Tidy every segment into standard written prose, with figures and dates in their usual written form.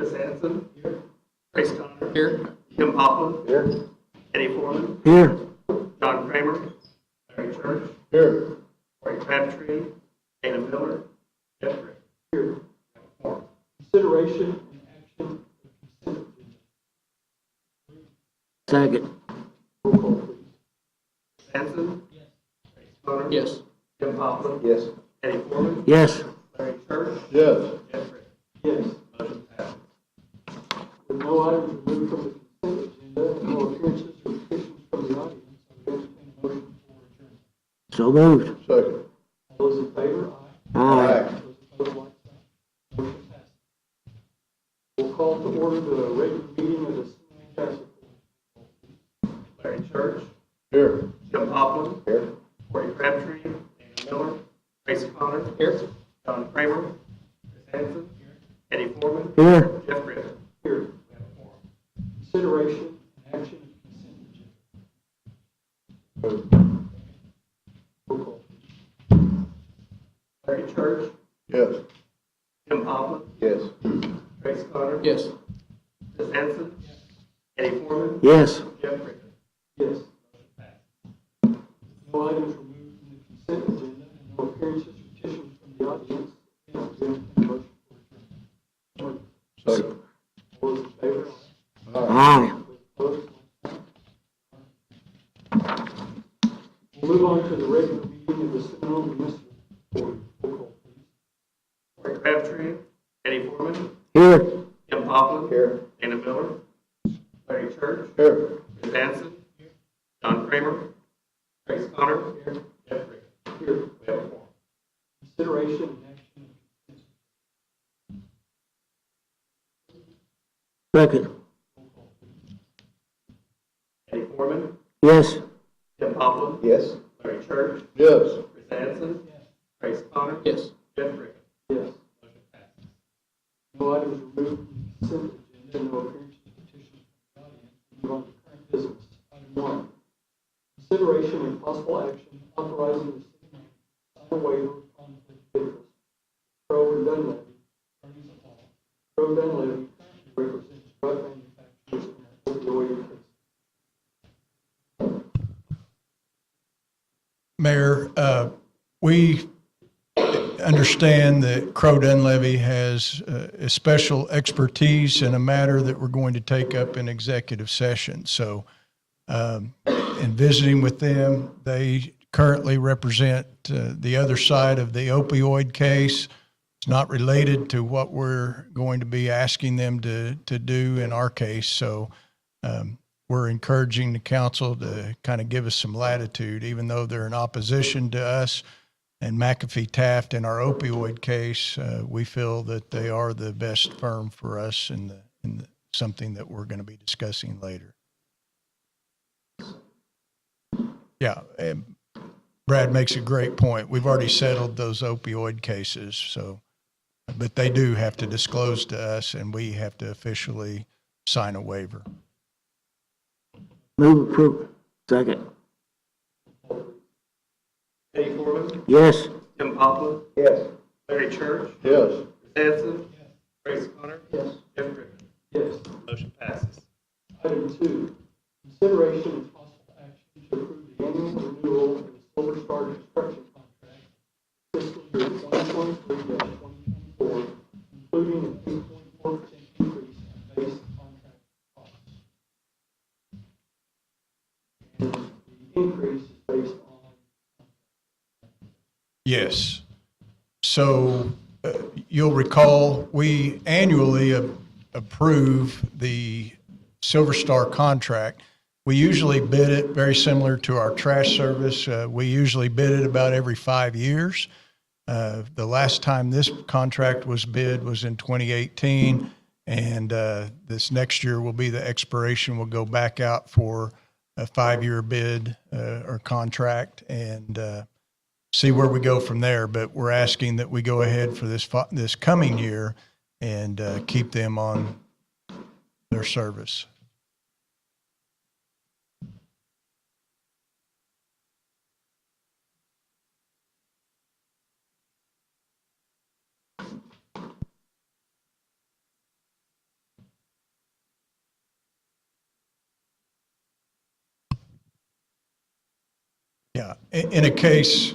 Chris Hansen. Here. Trace Connor. Here. Tim Poplin. Here. Eddie Foreman. Here. John Kramer. Larry Church. Here. Corey Crabtree. Dana Miller. Jeff Rick. Here. Consideration and action of consent agenda. Second. Roll call, please. Hansen. Yes. Trace Connor. Yes. Tim Poplin. Yes. Eddie Foreman. Yes. Larry Church. Yes. Jeff Rick. Yes. Motion passes. With no items removed from the consent agenda and no appearances or petitions from the audience, I would entertain a motion for adjournment. So moved. All Second. those in favor? Aye. Aye. Those opposed, like sign. Motion passes. We'll call to order the regular meeting of the Cincinnati Council. Larry Church. Here. Tim Poplin. Here. Corey Crabtree. Dana Miller. Tracy Connor. Here. John Kramer. Chris Hansen. Here. Eddie Foreman. Here. Jeff Rick. Here. We have a quorum. Consideration and action of consent agenda. Roll call, please. Larry Church. Yes. Tim Poplin. Yes. Trace Connor. Yes. Chris Hansen. Eddie Foreman. Yes. Jeff Rick. Yes. Motion passes. No items removed from the consent agenda and no appearances or petitions from the audience. And I'll entertain a motion for adjournment. Second. All those in favor? Aye. Those opposed? We'll move on to the regular meeting of the Seminole Municipal Board. Roll call, please. Corey Crabtree. Eddie Foreman. Here. Tim Poplin. Here. Dana Miller. Larry Church. Here. Chris Hansen. John Kramer. Trace Connor. Here. Jeff Rick. Here. We have a quorum. Consideration and action of consent. Second. Roll call, please. Eddie Foreman. Yes. Tim Poplin. Yes. Larry Church. Yes. Chris Hansen. Yes. Trace Connor. Yes. Jeff Rick. Yes. Motion passes. No items removed from the consent agenda and no appearances or petitions from the audience. We move on to current business. Item 1. Consideration and possible action authorizing the city manager to sign a waiver of conflict of interest. Crow and Dunleavy, attorneys at law. Crow Dunleavy currently represents drug manufacturers in an opioid case. Mayor, we understand that Crow Dunleavy has a special expertise in a matter that we're going to take up in executive session. So in visiting with them, they currently represent the other side of the opioid case. It's not related to what we're going to be asking them to do in our case. So we're encouraging the council to kind of give us some latitude, even though they're in opposition to us and McAfee Taft in our opioid case. We feel that they are the best firm for us in something that we're going to be discussing later. Yeah, Brad makes a great point. We've already settled those opioid cases, so, but they do have to disclose to us, and we have to officially sign a waiver. Move approved. Second. Eddie Foreman. Yes. Tim Poplin. Yes. Larry Church. Yes. Chris Hansen. Trace Connor. Yes. Jeff Rick. Yes. Motion passes. Item 2. Consideration and possible action to approve the annual renewal of the Silver Star construction contract fiscal year 2023-2024, including an 8.4% increase in base contract costs. And the increase is based on Yes. So you'll recall we annually approve the Silver Star contract. We usually bid it very similar to our trash service. We usually bid it about every 5 years. The last time this contract was bid was in 2018, and this next year will be the expiration. We'll go back out for a 5-year bid or contract and see where we go from there. But we're asking that we go ahead for this coming year and keep them on their service. Yeah, in a case,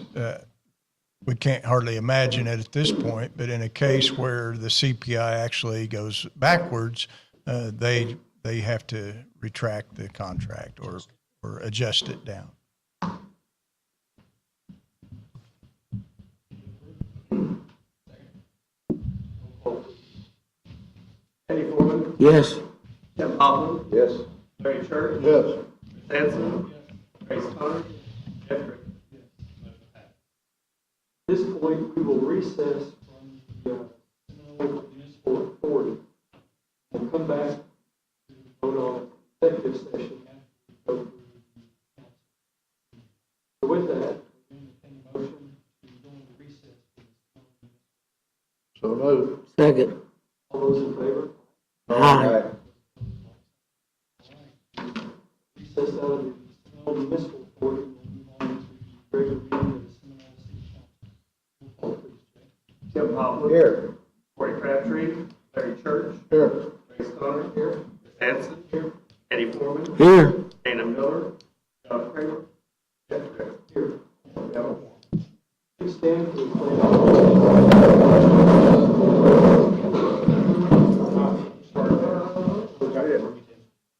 we can't hardly imagine it at this point, but in a case where the CPI actually goes backwards, they have to retract the contract or adjust it down. Eddie Forman, Yes. Tim Hopland, Yes. Larry Church, Yes. Chris Hansen, Trace Connor, Jeff Gray. At this point, we will recess from the Seminole Municipal Authority. We'll come back to vote on executive session after we go through the council. So with that, we entertain a motion to go into recess. So moved. Second. All those in favor? Aye. Recess out of the Seminole Municipal Authority, we'll move on to the regular meeting of the Seminole City Council. Roll call, please, Jay. Tim Hopland, Here. Corey Crabtree, Larry Church, Here. Trace Connor, Chris Hansen, Eddie Forman, Here. Dana Miller, John Kramer, Jeff Gray. Here. We have a quorum. Please stand for the pledge.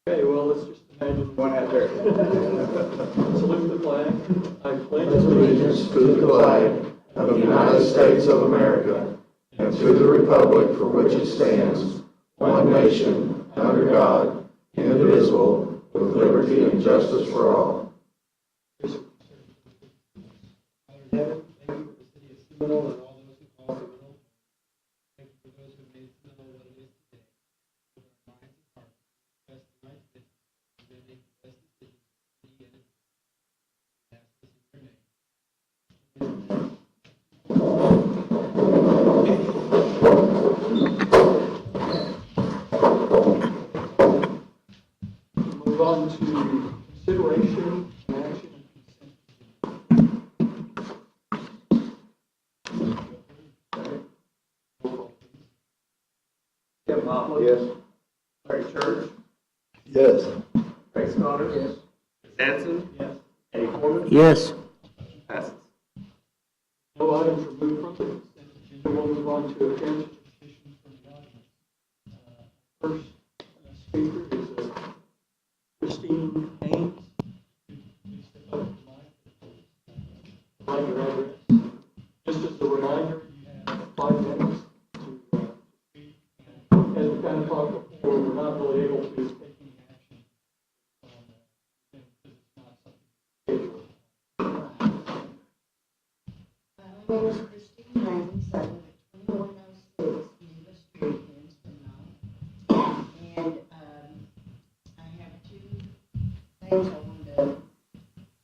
Okay, well, let's just imagine. One out there. Salute the flag. I pledge Allegiance to the flag of the United States of America and to the republic for which it stands, one nation, under God, indivisible, with liberty and justice for all. Father in heaven, thank you for the city of Seminole and all those who call Seminole. Thank you for those who made Seminole what it is today. Open our minds and hearts, best the right fit, and then make the best decisions for the city and its citizens. We ask this in your name. Move on to consideration and action of consent. Roll call, please. Tim Hopland. Yes. Larry Church, Yes. Trace Connor. Yes. Chris Hansen, Yes. Eddie Forman, Yes. passes. No items removed from the consent agenda. We'll move on to appearances or petitions from the audience. First speaker is Christine Haynes. Please step up to the mic. Provide your address. Just as a reminder, you have 5 minutes to speak. And as we kind of talked before, we're not really able to take any action because it's not something scheduled. My name is Christine Haynes. I live at 2106 Neva Street here in Seminole. And I have 2 things I wanted to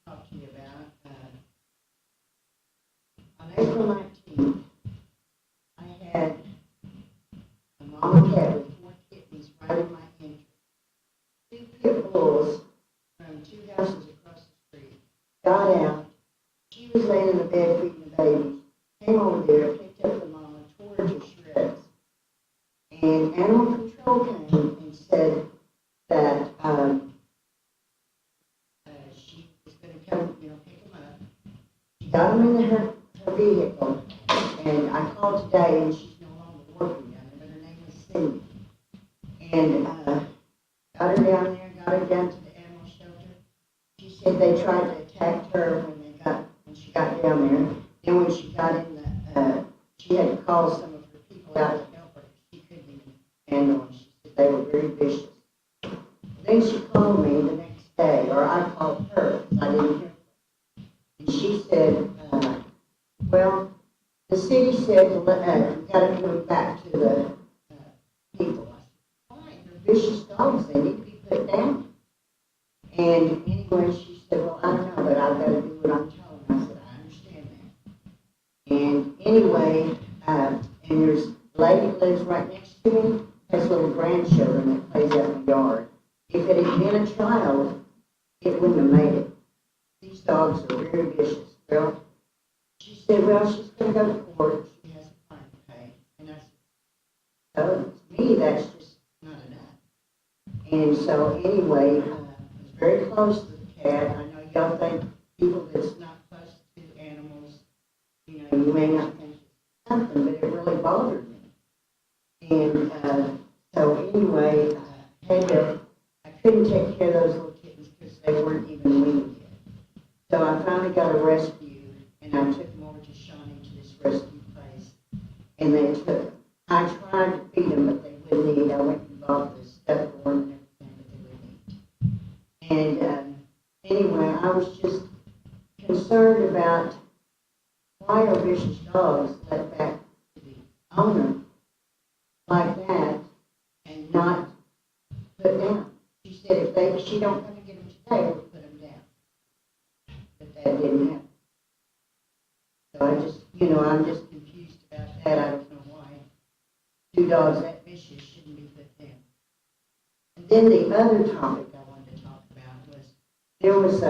talk to you about. On April 19th, I had a mama cat with 4 kittens right in my entry. 2 pit bulls from 2 houses across the street got out. She was laying in the bed feeding the babies. Came over there, picked up the mama, tore her to shreds. And animal control came and said that she was going to come, pick them up. She got them in her vehicle, and I called today, and she's no longer working down there, but her name was Cindy. And got her down there, got her down to the animal shelter. She said they tried to attack her when she got down there. And when she got in she had to call some of her people out to help her. She couldn't even handle them. She said they were very vicious. Then she called me the next day, or I called her because I didn't hear her. And she said, well, the city said you got to give them back to the people. I said, fine, they're vicious dogs. They need to be put down. And anyway, she said, well, I don't know, but I've got to do what I'm told. I said, I understand that. And anyway, and there's a lady that lives right next to me, has little grandchildren that plays out in the yard. If it had been a child, it wouldn't have made it. These dogs are very vicious. Well, she said, well, she's going to go to court. She has a fine to pay. And I said, so to me, that's just not enough. And so anyway, I was very close to the cat. I know y'all think people that's not person, but it really bothered me. And, so anyway, I couldn't take care of those little kittens because they weren't even weaned yet. So I finally got a rescue, and I took them over to Shawnee to this rescue place. And they took them. I tried to feed them, but they wouldn't eat. I went and bought the stuff for them and everything, but they wouldn't eat. And anyway, I was just concerned about why are vicious dogs let back to the owner like that and not put down. She said if she don't come and get them today, we'll put them down. But that didn't happen. So I just, I'm just confused about that. I don't know why 2 dogs that vicious shouldn't be put down. And then the other topic I wanted to talk about was there was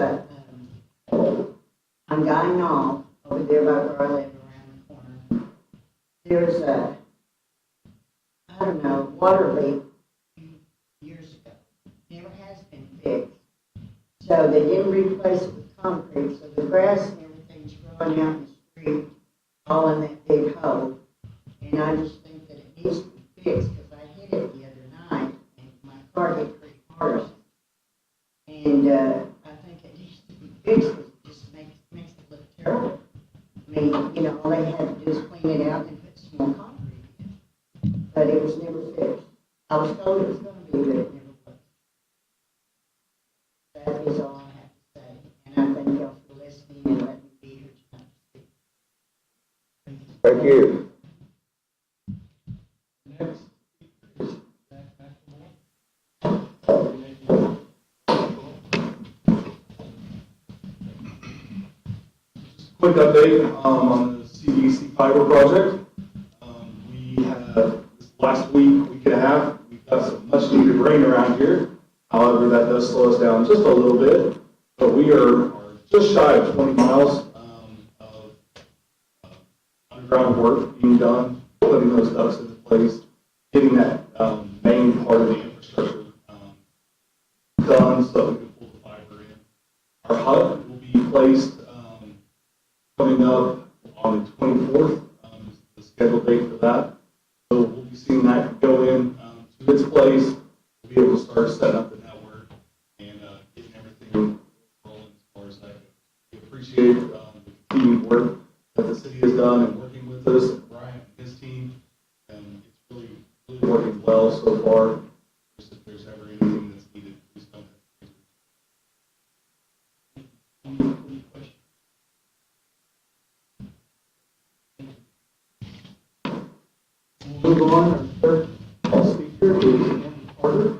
on Guy Knoll over there by where I live around the corner. There's water leak years ago. Never has been fixed. So they didn't replace it with concrete, so the grass and everything's growing out in the street, all in that big hole. And I just think that it needs to be fixed, because I hit it the other night, and my car hit pretty hard. And I think it needs to be fixed, because it just makes it look terrible. I mean, all they had to do is clean it out and put some more concrete in. But it was never fixed. I was told it was going to be, but it never was. That is all I have to say. And I thank y'all for listening and letting me be here tonight to speak. Thank you. Next is Zach McLemore. Quick update on the CDC fiber project. We had this last week and a half, we've got some much needed rain around here. However, that does slow us down just a little bit. But we are just shy of 20 miles of underground work being done, putting those ducts into place, getting that main part of the infrastructure done so we can pull the fiber in. Our hub will be placed coming up on the 24th, is the scheduled date for that. So we'll be seeing that go in to its place. We'll be able to start setting up the network and getting everything rolling as far as that goes. We appreciate the continued work that the city has done and working with us, and Brian and his team. And it's really working well so far. Just if there's ever anything that's needed, please don't hesitate. Any questions? We'll move on. Our third speaker is Andy Carter.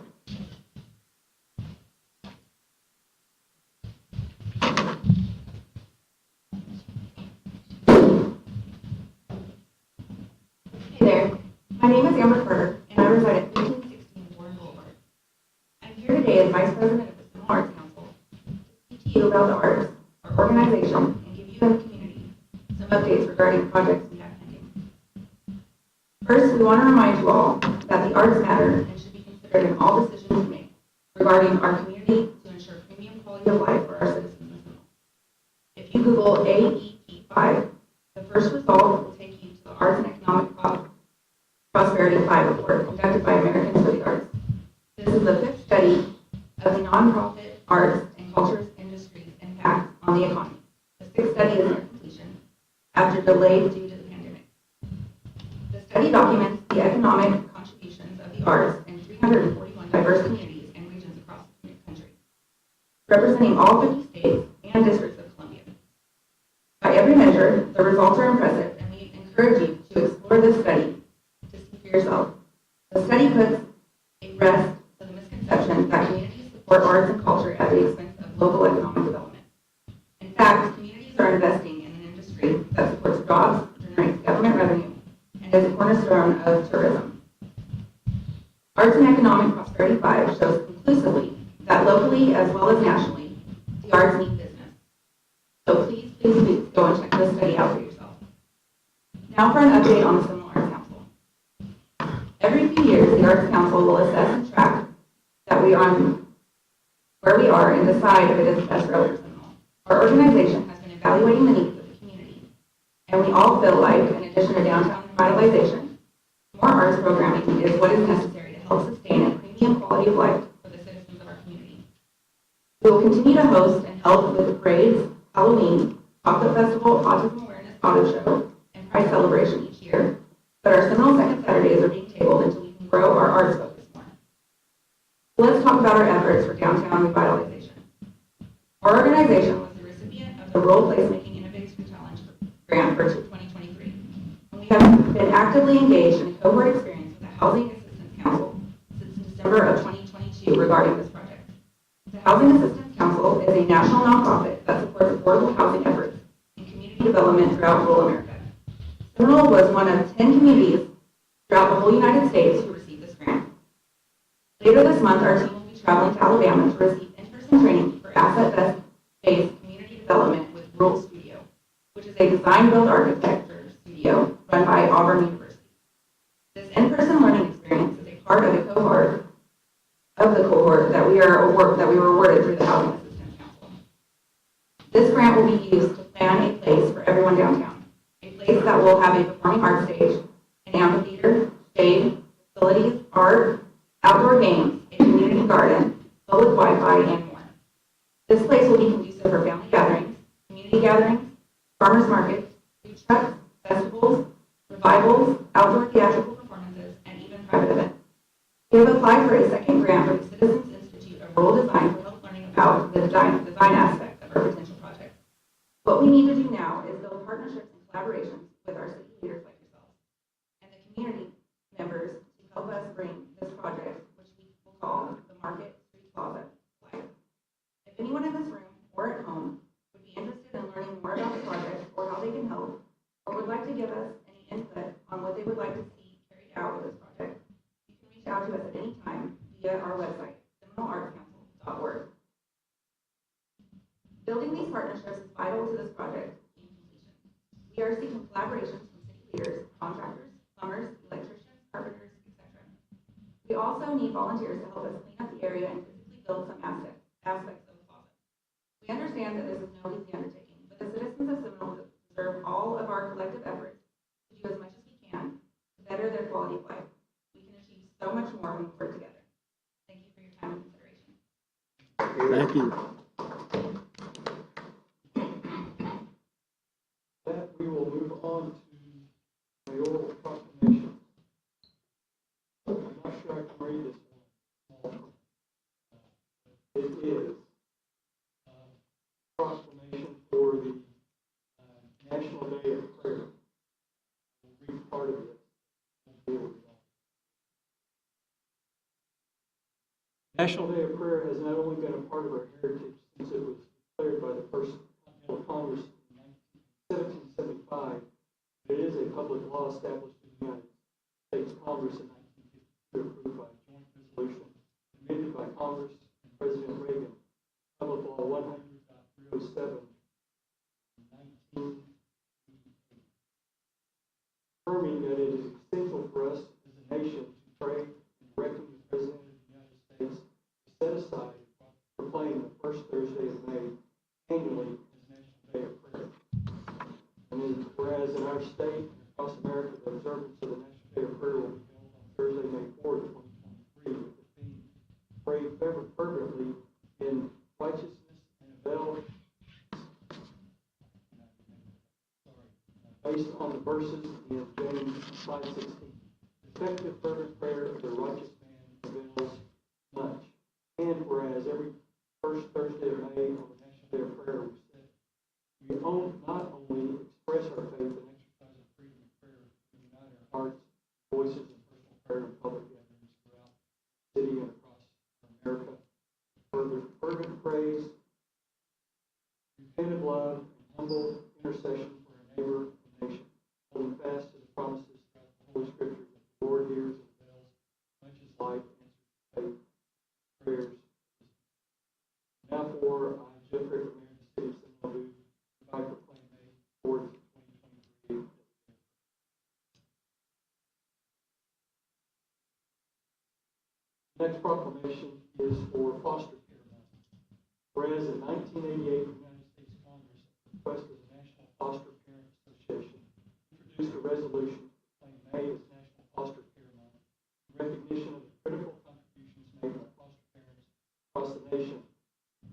Hey there, my name is Amber Carter, and I reside at 1516 Warren Boulevard. I'm here today as Vice President of the Seminole Arts Council to speak to you about the arts, our organization, and give you and the community some updates regarding projects we have pending. First, we want to remind you all that the arts matter and should be considered in all decisions we make regarding our community to ensure premium quality of life for our citizens in Seminole. If you Google AEP5, the first result will take you to the Arts and Economic Prosperity 5 report conducted by Americans for the Arts. This is the 5th study of the nonprofit arts and culture industry's impact on the economy. The 6th study is near completion after delay due to the pandemic. The study documents the economic contributions of the arts in 341 diverse communities and regions across the country, representing all 50 states and districts of Columbia. By every measure, the results are impressive, and we encourage you to explore this study to see for yourself. The study puts a rest to the misconception that communities support arts and culture at the expense of local economic development. In fact, communities are investing in an industry that supports jobs, generates government revenue, and is a cornerstone of tourism. Arts and Economic Prosperity 5 shows conclusively that locally as well as nationally, the arts need business. So please go and check this study out for yourself. Now for an update on the Seminole Arts Council. Every few years, the Arts Council will assess and track that where we are and decide if it is the best road for Seminole. Our organization has been evaluating the needs of the community, and we all feel like, in addition to downtown revitalization, more arts programming is what is necessary to help sustain a premium quality of life for the citizens of our community. We will continue to host and help with the parades, Halloween, Chocolate Festival, Autism Awareness Auto Show, and Prize Celebration each year, but our Seminole Second Saturdays are being tabled until we can grow our arts focus more. Let's talk about our efforts for downtown revitalization. Our organization was the recipient of the Role Placemaking Innovation Challenge grant for 2023, and we have been actively engaged in a cohort experience with the Housing Assistance Council since December of 2022 regarding this project. The Housing Assistance Council is a national nonprofit that supports affordable housing efforts and community development throughout rural America. Seminole was one of 10 communities throughout the whole United States who received this grant. Later this month, our team will be traveling to Alabama to receive in-person training for asset-based community development with Rural Studio, which is a design-build architecture studio run by Auburn University. This in-person learning experience is a part of the cohort that we were awarded through the Housing Assistance Council. This grant will be used to plan a place for everyone downtown, a place that will have a performing arts stage, an amphitheater, shade, facilities, art, outdoor games, a community garden, public Wi-Fi, and more. This place will be conducive for family gatherings, community gatherings, farmers markets, food trucks, festivals, revivals, outdoor theatrical performances, and even private events. We have applied for a second grant for the Citizens Institute of Rural Design for help learning about the design aspect of our potential project. What we need to do now is build partnerships and collaborations with our city leaders like yourselves and the community members to help us bring this project, which we will call the Market Street Plaza, to life. If anyone in this room or at home would be interested in learning more about the project or how they can help, or would like to give us any input on what they would like to see carried out with this project, you can reach out to us at any time via our website, SeminoleArtsCouncil.org. Building these partnerships is vital to this project in completion. We are seeking collaborations from city leaders, contractors, plumbers, electricians, carpenters, etc. We also need volunteers to help us clean up the area and physically build some aspects of the plaza. We understand that this is no easy undertaking, but the citizens of Seminole deserve all of our collective efforts to do as much as we can to better their quality of life. We can achieve so much more when we work together. Thank you for your time and consideration. Thank you. That we will move on to mayoral proclamation. I'm not sure I can read this one. It is a proclamation for the National Day of Prayer. We'll read part of it. National Day of Prayer has not only been a part of our heritage since it was declared by the First Continental Congress in 1775, but it is a public law established in the United States Congress in 1952, approved by a joint resolution amended by Congress and President Reagan, Public Law 100.307 in 1988, affirming that it is essential for us as a nation to pray and directing the President of the United States to set aside and proclaim the first Thursday of May annually as National Day of Prayer. And whereas in our state and across America, the observance of the National Day of Prayer will be held on Thursday, May 4th, 2023, with the theme, Pray Fervently in Righteousness and Avail, based on the verses in James 5:16. Effective fervent prayer of the righteous man avails much. And whereas every first Thursday of May on the National Day of Prayer we not only express our faith and exercise our freedom of prayer, we unite our hearts, voices, and personal prayer in public gatherings throughout the city and across America. Further fervent praise, repentant love, and humble intercession for our neighbor and nation, holding fast to the promises throughout the Holy Scriptures that the Lord hears and avails much as life answers faith prayers. Now for Jeffrey from Mayor of the City of Seminole, I proclaim May 4th, 2023. The next proclamation is for foster care month. Whereas in 1988, the United States Congress, at the request of the National Foster Parent Association, introduced a resolution to proclaim nation.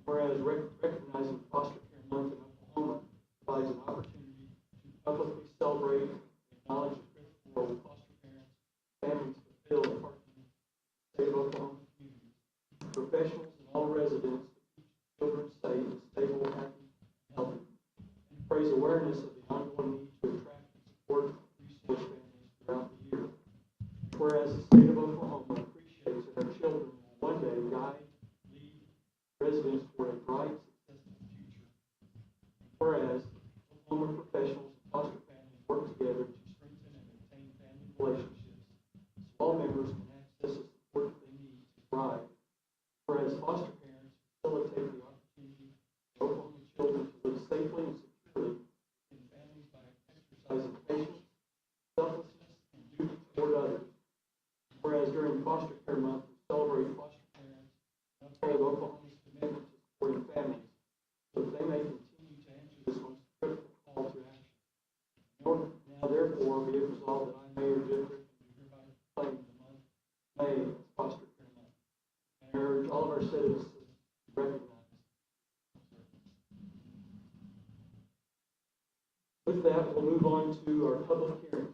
Whereas recognizing Foster Care Month in Oklahoma provides an opportunity to publicly celebrate and acknowledge the critical role foster parents and families fulfill in partnering with the state of Oklahoma communities, professionals, and all residents to keep children safe, stable, happy, and healthy, and to raise awareness of the ongoing need to attract and support resource families throughout the year. Whereas the state of Oklahoma appreciates that our children will one day guide, lead residents toward a bright, successful future. Whereas Oklahoma professionals and foster families work together to strengthen and maintain family relationships, so all members can access the support that they need to thrive. Whereas foster parents facilitate the opportunity for Oklahoma children to live safely and securely in families by exercising patience, selflessness, and duty toward others. Whereas during Foster Care Month, we celebrate foster parents and uphold Oklahoma's commitment to supporting families so that they may continue to answer this most critical call to action. Now therefore be it resolved that I, Mayor Jeffrey, do hereby proclaim the month of May as Foster Care Month. And I urge all of our citizens to recognize. With that, we'll move on to our public hearing.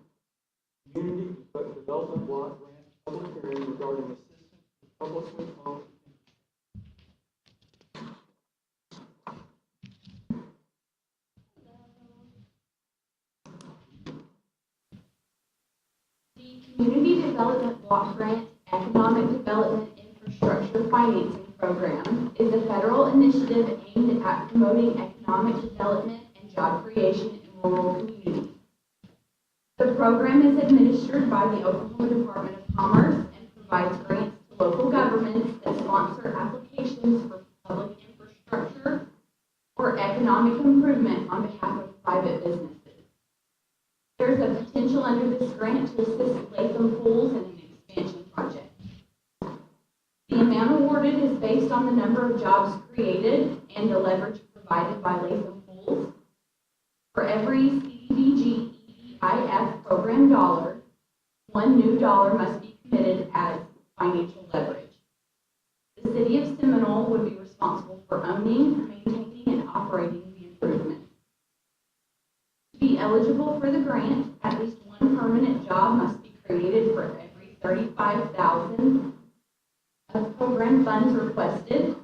Community Development Block Grant public hearing regarding assistance to publicly owned. The Community Development Block Grant Economic Development Infrastructure Financing Program is a federal initiative aimed at promoting economic development and job creation in rural communities. The program is administered by the Oklahoma Department of Commerce and provides grants to local governments that sponsor applications for public infrastructure or economic improvement on behalf of private businesses. There is a potential under this grant to assist Latham Pools in an expansion project. The amount awarded is based on the number of jobs created and the leverage provided by Latham Pools. For every CDBG EIF program dollar, one new dollar must be committed as financial leverage. The City of Seminole would be responsible for owning, maintaining, and operating the improvement. To be eligible for the grant, at least one permanent job must be created for every $35,000 of program funds requested.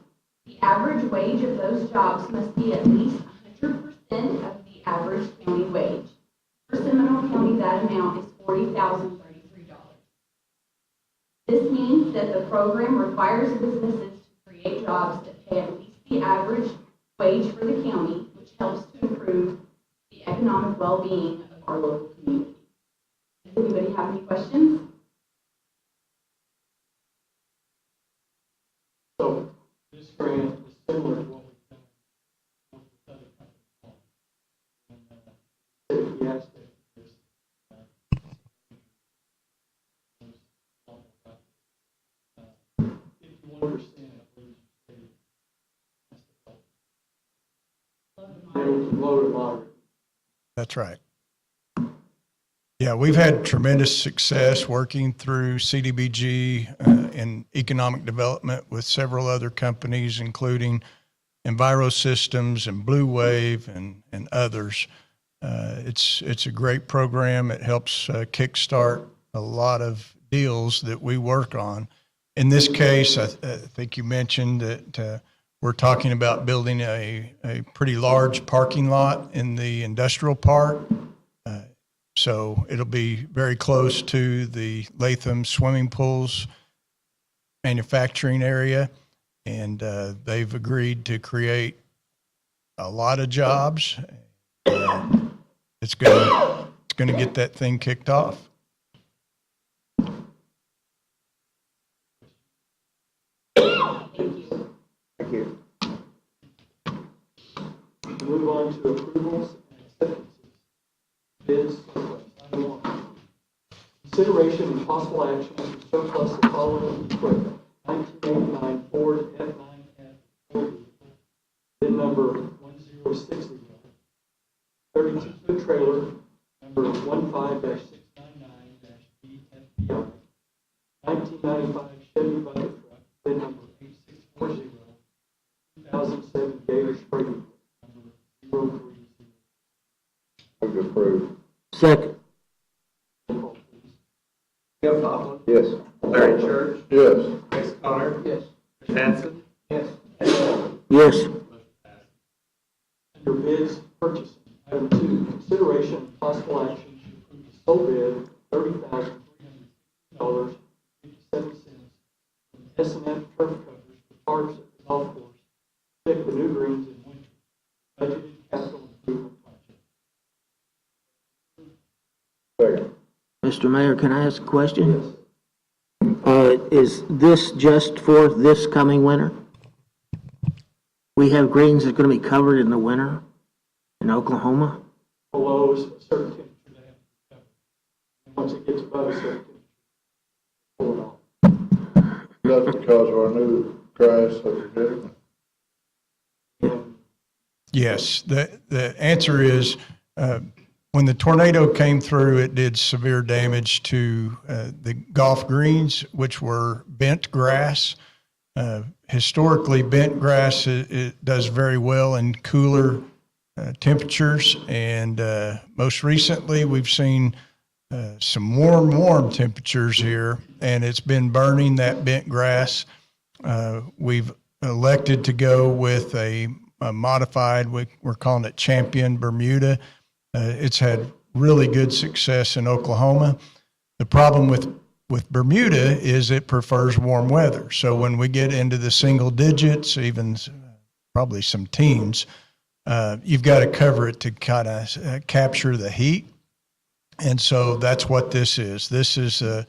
The average wage of those jobs must be at least 100% of the average county wage. For Seminole County, that amount is $40,033. This means that the program requires businesses to create jobs that pay at least the average wage for the county, which helps to improve the economic well-being of our local community. Does anybody have any questions? So this grant is similar to what we've done with other companies. And the aspect of this, 51%, I believe, low to moderate. That's right. Yeah, we've had tremendous success working through CDBG in economic development with several other companies, including Enviro Systems and Blue Wave and others. It's a great program. It helps kickstart a lot of deals that we work on. In this case, I think you mentioned that we're talking about building a pretty large parking lot in the industrial park. So it'll be very close to the Latham swimming pools manufacturing area. And they've agreed to create a lot of jobs. And it's going to get that thing kicked off. Thank you. Move on to approvals and acceptances. Bids, item 1. Consideration and possible action to surplus the following equipment: 1989 Ford F9F vehicle, bid number 1060, 32-foot trailer, number 15-699-BFBI, 1995 Chevy bucket truck, bid number 8640, Second. Roll call, please. Kim Coughlin, Yes. Larry Church, Yes. Chris Connor, Yes. Chris Hansen, Yes. Eddie Forman. Yes. Under bids, purchasing. Item 2, consideration and possible action to approve the sole bid, $30,350.57 from S&F Turf Covers for tarps at the golf course, to protect the new greens in winter. Budgeted capital improvement project. Second. Mr. Mayor, can I ask a question? Yes. Is this just for this coming winter? We have greens that's going to be covered in the winter in Oklahoma? Below a certain temperature, they have to be covered. And once it gets above a certain temperature, pull it off. That's because of our new grass that we're getting. And Yes, the answer is, when the tornado came through, it did severe damage to the golf greens, which were bent grass. Historically, bent grass, it does very well in cooler temperatures, and most recently, we've seen some warm temperatures here, and it's been burning that bent grass. We've elected to go with a modified, we're calling it Champion Bermuda. It's had really good success in Oklahoma. The problem with Bermuda is it prefers warm weather. So when we get into the single digits, even probably some teens, you've got to cover it to kind of capture the heat. And so that's what this is. This is a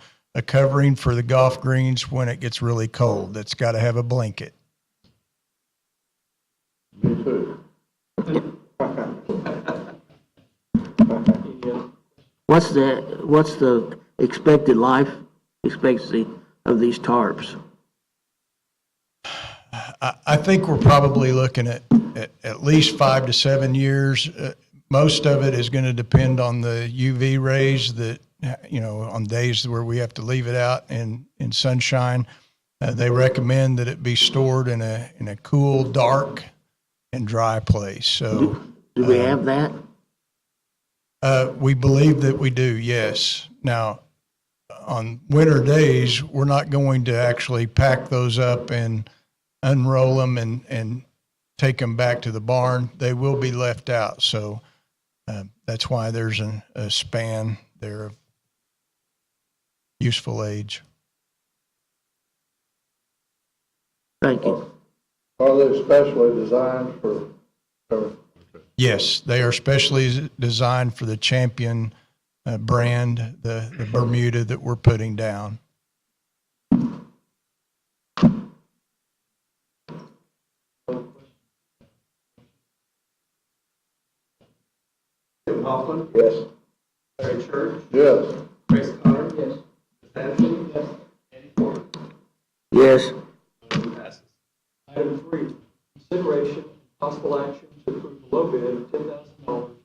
covering for the golf greens when it gets really cold. It's got to have a blanket. Me too. What's the expected life expectancy of these tarps? I think we're probably looking at least 5 to 7 years. Most of it is going to depend on the UV rays that, on days where we have to leave it out in sunshine. They recommend that it be stored in a cool, dark, and dry place. So Do we have that? we believe that we do, yes. Now, on winter days, we're not going to actually pack those up and unroll them and take them back to the barn. They will be left out. So that's why there's a span there of useful age. Thank you. Are they specially designed for, Yes, they are specially designed for the Champion brand, the Bermuda that we're putting down. Kim Coughlin, yes? Larry Church, Yes. Chris Connor, Yes. Chris Hansen, Yes. Eddie Forman. Yes. Motion passes. Item 3, consideration and possible action to approve the low bid of $10,000 from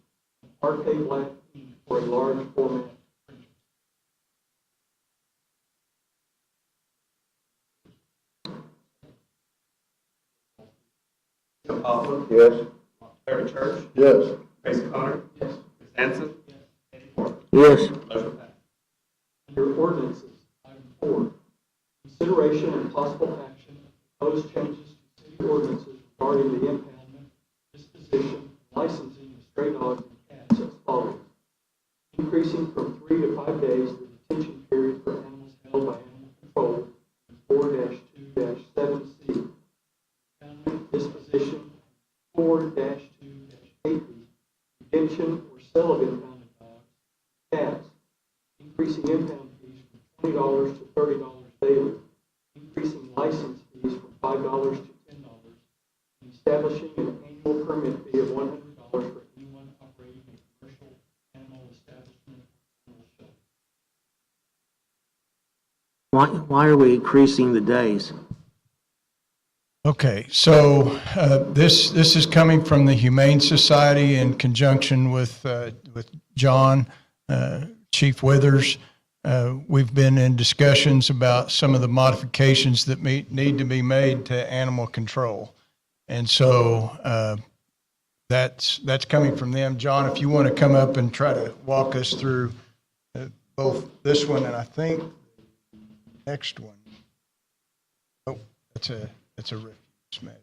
RK Black Inc. for a large format printer. Kim Coughlin, Yes. Larry Church, Yes. Chris Connor, Yes. Chris Hansen, Eddie Forman. Yes. Motion passes. Under ordinances, item 4, consideration and possible action of proposed changes to city ordinances regarding the impoundment, disposition, licensing of stray dogs and cats as follows. Increasing from 3 to 5 days the detention period for animals held by animal control, 4-2-7C. Impoundment, disposition, 4-2-8B. Redemption or sale of impounded dogs, cats, increasing impound fees from $20 to $30 daily, increasing license fees from $5 to $10, and establishing an annual permit fee of $100 for anyone operating a commercial animal establishment or animal shelter. Why are we increasing the days? Okay, so this is coming from the Humane Society in conjunction with John, Chief Withers. We've been in discussions about some of the modifications that need to be made to animal control. And so that's coming from them. John, if you want to come up and try to walk us through both this one and I think next one. Oh, it's a refuse mess.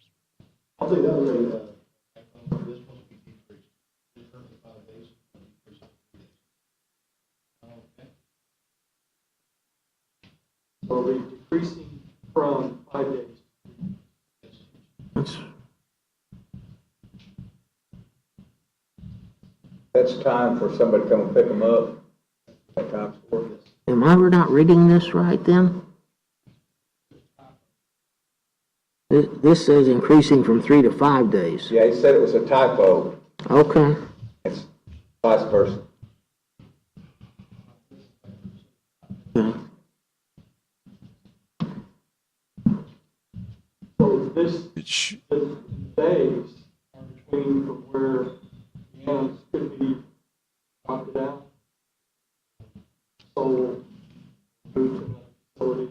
I'll take that one. So are we decreasing from 5 days? That's, That's time for somebody to come and pick them up. That time's for it. am I not reading this right then? This says increasing from 3 to 5 days. Yeah, he said it was a typo. Okay. It's vice versa. Okay. So this, It's, the days are between from where the animals could be adopted out, sold, moved to another facility.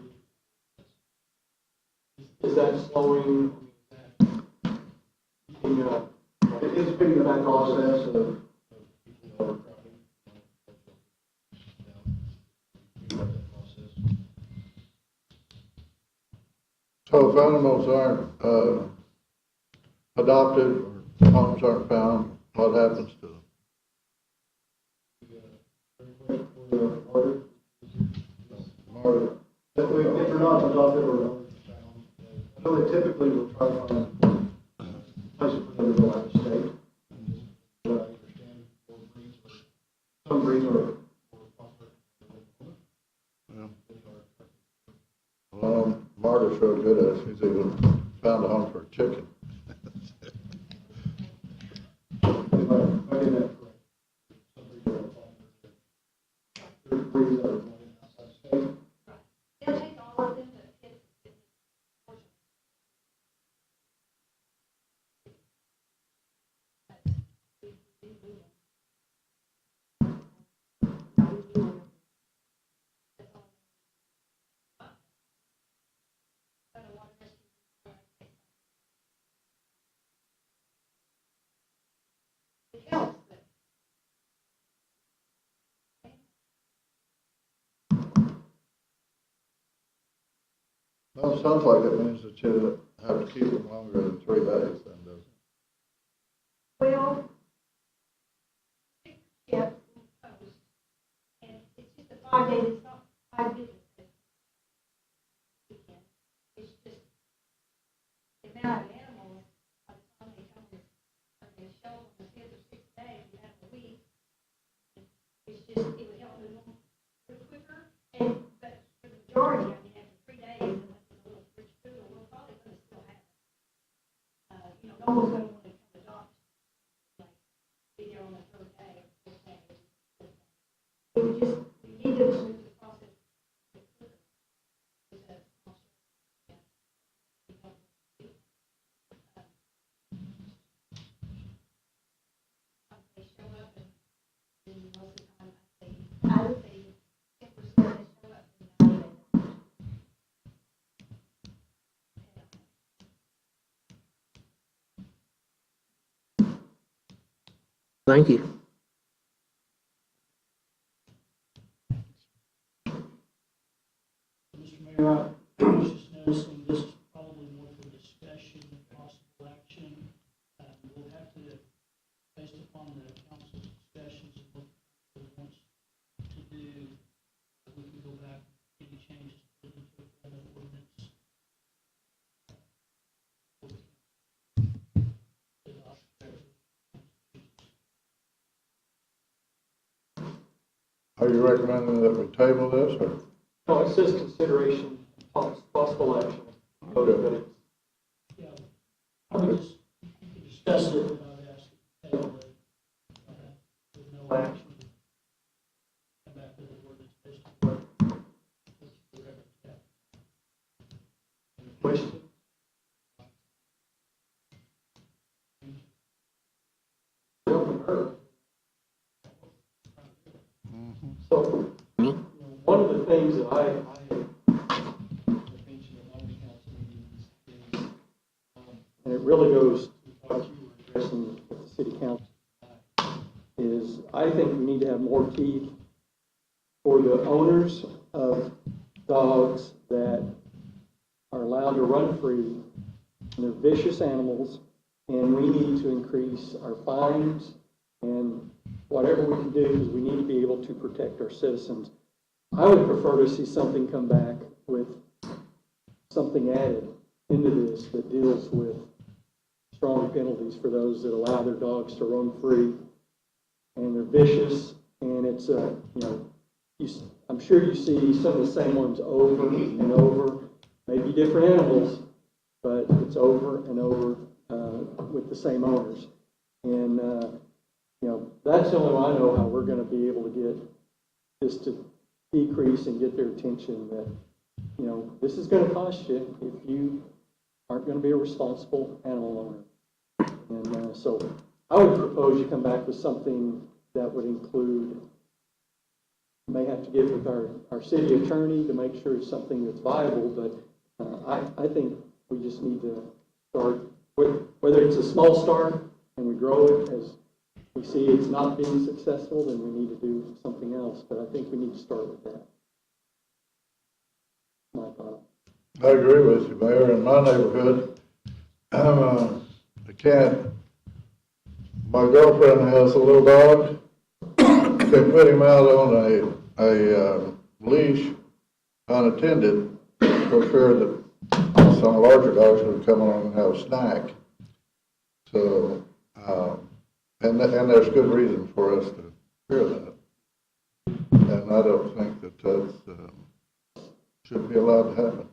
Is that slowing? Keeping up? It's been that process of people overcrowding. So if animals aren't adopted or homes aren't found, what happens to them? If they're not adopted or found, so they typically will try to find places for them to go out of state. What I understand, some breeds are. Marta's real good at it. She's even found a home for a chicken. They'll take all of them, but it's it helps, but Well, it sounds like it means that you have to keep them longer than 3 days, then, doesn't it? well, yeah, post, and it's just a 5 days, it's not 5 business days. It's just the amount of animals, by the time they come and are going to show them the 5th or 6th day, you have a week. It's just, it would help move them a little quicker, and, but for the majority, I mean, after 3 days, unless it's a little rich food, we're probably going to still have it. You know, no one's going to want to come adopt, like, be there on the 3rd day or 4th day. It would just, we need to move the process quicker. Because, they show up and most of the time, I would say 10% they show up and 90 they don't. Thank you. Mr. Mayor, I was just noticing this is probably more for discussion than possible action. We'll have to, based upon the council's discussions and what it wants to do, we can go back, any changes put into another ordinance. Are you recommending that we table this, or? No, it says consideration, possible action. But it's, Yeah, I would just, you could discuss it, and I'd ask you to table it, with no action. Come back with an ordinance based on what you recommend. question. So, you know, one of the things that I mentioned at my council meetings is, and it really goes to what you were addressing with the city have more teeth. For the owners of dogs that are allowed to run free, and they're vicious animals, and we need to increase our fines and whatever we can do, because we need to be able to protect our citizens. I would prefer to see something come back with something added into this that deals with strong penalties for those that allow their dogs to roam free, and they're vicious, and it's, I'm sure you see some of the same ones over and over, maybe different animals, but it's over and over with the same owners. And, that's the only way I know how we're going to be able to get this to decrease and get their attention that, this is going to cost you if you aren't going to be a responsible animal owner. And so I would propose you come back with something that would include, may have to get with our city attorney to make sure it's something that's viable, but I think we just need to start with, whether it's a small start and we grow it as we see it's not being successful, then we need to do something else. But I think we need to start with that. My thought. I agree with you, Mayor. In my neighborhood, my girlfriend has a little dog. They put him out on a leash unattended for fear that some larger dogs would come along and have a snack. So, and there's good reason for us to fear that. And I don't think that should be allowed to happen.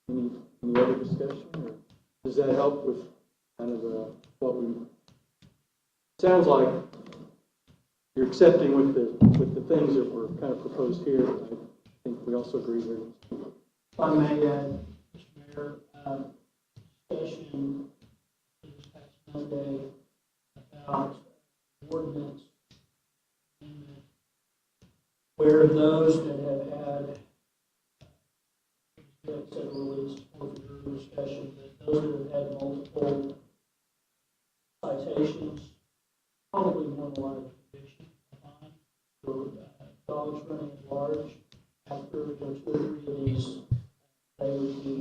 Any other discussion, or does that help with kind of what we? Sounds like you're accepting with the things that were kind of proposed here. I think we also agree here. If I may add, Mr. Mayor, discussion this past Monday about ordinance amendment, where those that have had release forfeiture discussion, that those that have had multiple citations, probably more than one conviction for dogs running at large. After 2 or 3 of these, they would be,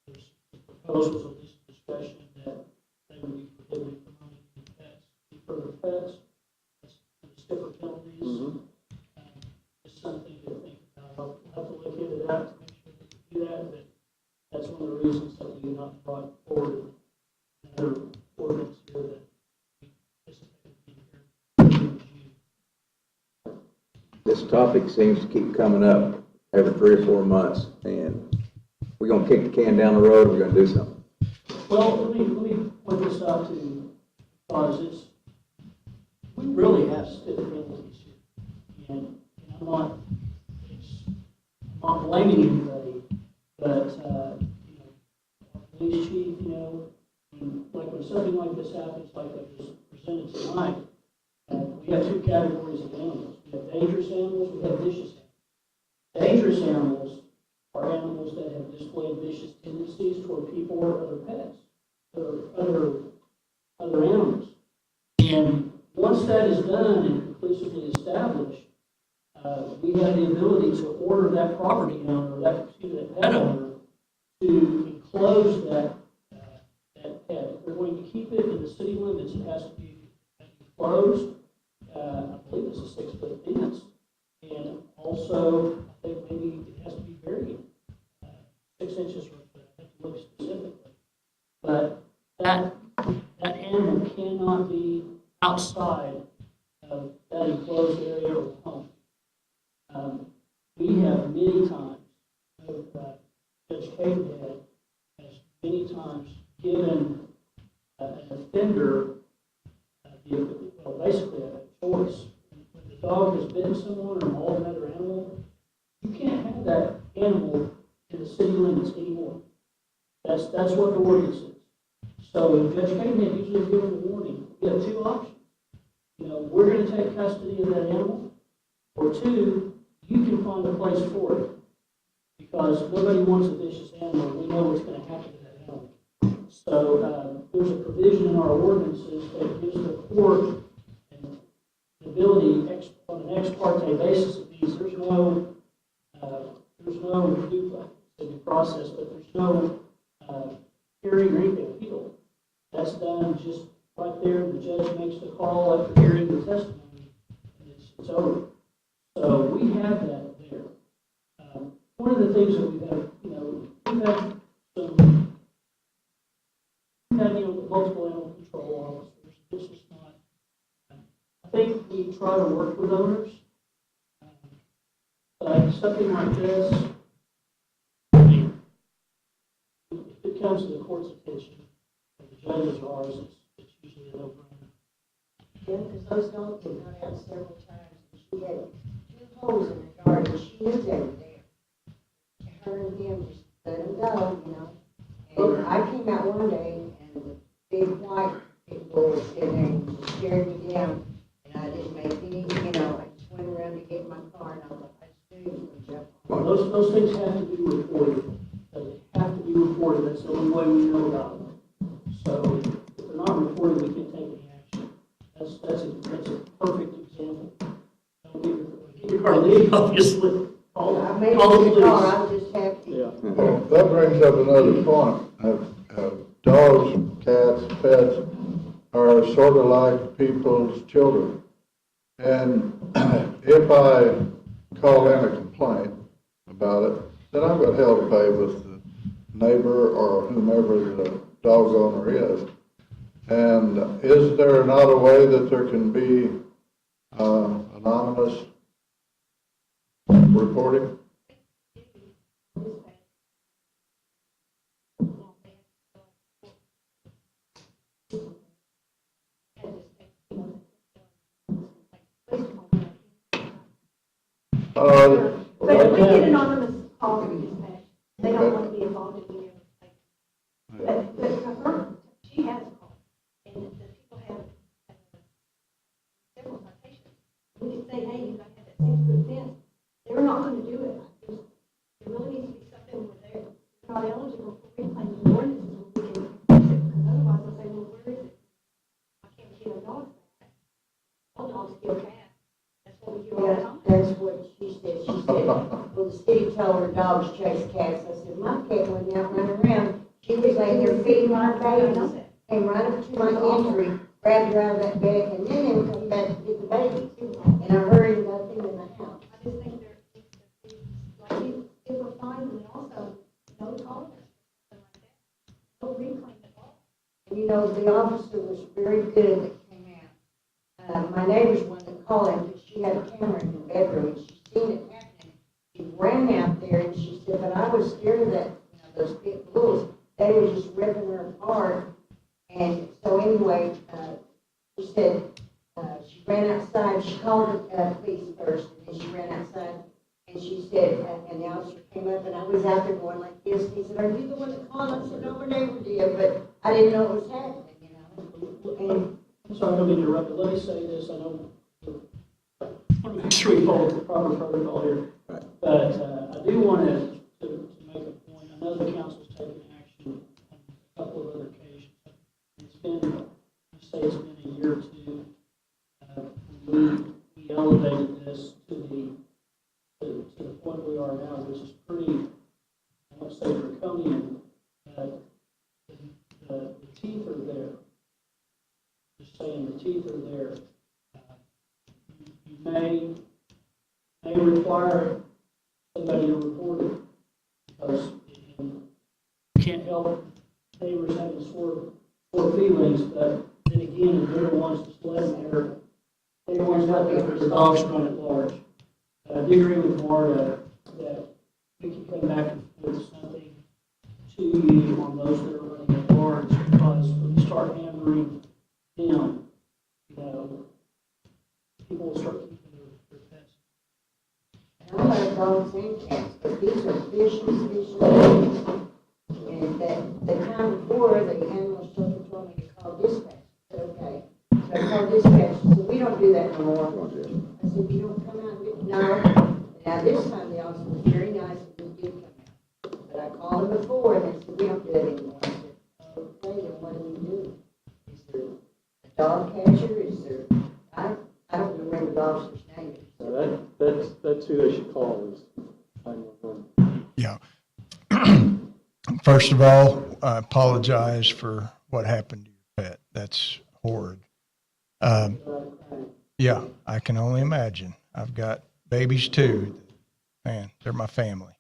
there's proposals of this discussion that they would be prohibited from owning pets, further pets, stiffer penalties. Mm-hmm. It's something to think about. We'll have to look into that to make sure that we do that, but that's one of the reasons that we have not brought forward another ordinance here that we anticipated being here in June. This topic seems to keep coming up every 3 or 4 months, and we're going to kick the can down the road, we're going to do something. Well, let me point this out to because we really have stiff penalties here, and I'm not blaming anybody, but our police chief, when something like this happens, like I just presented tonight, we have 2 categories of animals. We have dangerous animals, we have vicious animals. Dangerous animals are animals that have displayed vicious tendencies toward people or other pets, or other animals. And once that is done and conclusively established, we have the ability to order that property owner, that pet owner, to enclose that pet. If they're going to keep it in the city limits, it has to be enclosed. I believe it's a 6-foot fence, and also I think maybe it has to be buried 6 inches or a foot. I have to look specifically, but that animal cannot be outside of that enclosed area or home. We have many times, Judge Cadenhead has many times given an offender basically a choice. When the dog has bitten someone or mauled another animal, you can't have that animal in the city limits anymore. That's what the ordinance is. So Judge Cadenhead usually gives a warning. You have 2 options. We're going to take custody of that animal, or 2, you can find a place for it, because nobody wants a vicious animal. We know what's going to happen to that animal. So, there's a provision in our ordinances that gives the court the ability on an ex parte basis. It means there's no due process, but there's no hearing or anything appeal. That's done just right there. The judge makes the call after hearing the testimony, and it's over. So we have that there. One of the things that we've had, we've had multiple animal control officers. This is not, I think we try to work with owners. But something like this, if it comes to the court's attention, and the judges are ours, it's usually a no-brainer. Yeah, because those dogs had gone out several times, and she had 2 holes in her yard, and she knew they were there. Her and him just let them go, And I came out one day, and the big white pit bull was sitting there, and he scared me down, and I didn't make any, I just went around to get in my car, and I was like, I just knew he was going to jump on. Those things have to be reported. They have to be reported. That's the only way we know about them. So if they're not reported, we can't take any action. That's a perfect example. Don't get your car leave, obviously. I made Call the it in the car, police. I was just happy. That brings up another point. Dogs, cats, pets are sort of like people's children. And if I call in a complaint about it, then I've got hell to pay with the neighbor or whomever the dog owner is. And is there not a way that there can be anonymous reporting? But if we get anonymous calls from dispatch, they don't want to be involved in any of it. But she has called, and the people have several citations. We can say, hey, you got to have that 6-foot fence. They're not going to do it. There really needs to be something where they're not eligible for reclaiming the ordinances where we can fix it, because otherwise they'll say, well, where is it? I can't kill dogs back. All dogs kill cats. That's what we do all the Yeah, time. that's what she said. She said, well, the city told her dogs chase cats. I said, my cat went out running around. She was laying there feeding my babies, came right up to my entry, grabbed her out of that bag, and then come back to get the babies. And I hurried and got them in the house. I just think they're, like, if we're fine, we also, no calling or something like that. No reclaim at all. The officer was very good that came out. My neighbor's one that called him, but she had a camera in her bedroom, and she seen it happening. She ran out there, and she said, but I was scared of that, those pit bulls. They were just ripping her apart. And so anyway, she said, she ran outside. She called the police first, and then she ran outside. And she said, and the officer came up, and I was out there going like this. He said, are you the one that called? I said, no, my neighbor did, but I didn't know it was happening, And I'm sorry, I don't mean to interrupt, but let me say this. I know, I want to make sure we follow the proper protocol here. But I do want to make a point. I know the council's taken action on a couple of other occasions. It's been, I say it's been a year or two. We elevated this to the point we are now, which is pretty, I won't say draconian, but the teeth are there. Just saying, the teeth are there. You may require somebody to report it, because you can't help neighbors having sore feelings, but then again, if they're the ones just letting they're the ones letting their dogs run at large. I do agree with Marta that we can come back with something to you on those that are running at large, because when you start hammering them, people will start keeping their pets. I like dogs and cats, but these are vicious. And that the time before, the animal shelter told me to call dispatch. I said, okay. So I called dispatch. She said, we don't do that no more. I said, you don't come out and do no. Now this time the officer was very nice and he did come out. But I called him before and they said, we don't do that anymore. I said, okay. That's who they should call is 911. Yeah. First of all, I apologize for what happened to your pet. That's horrid. Yeah, I can only imagine. I've got babies too. Man, they're my family.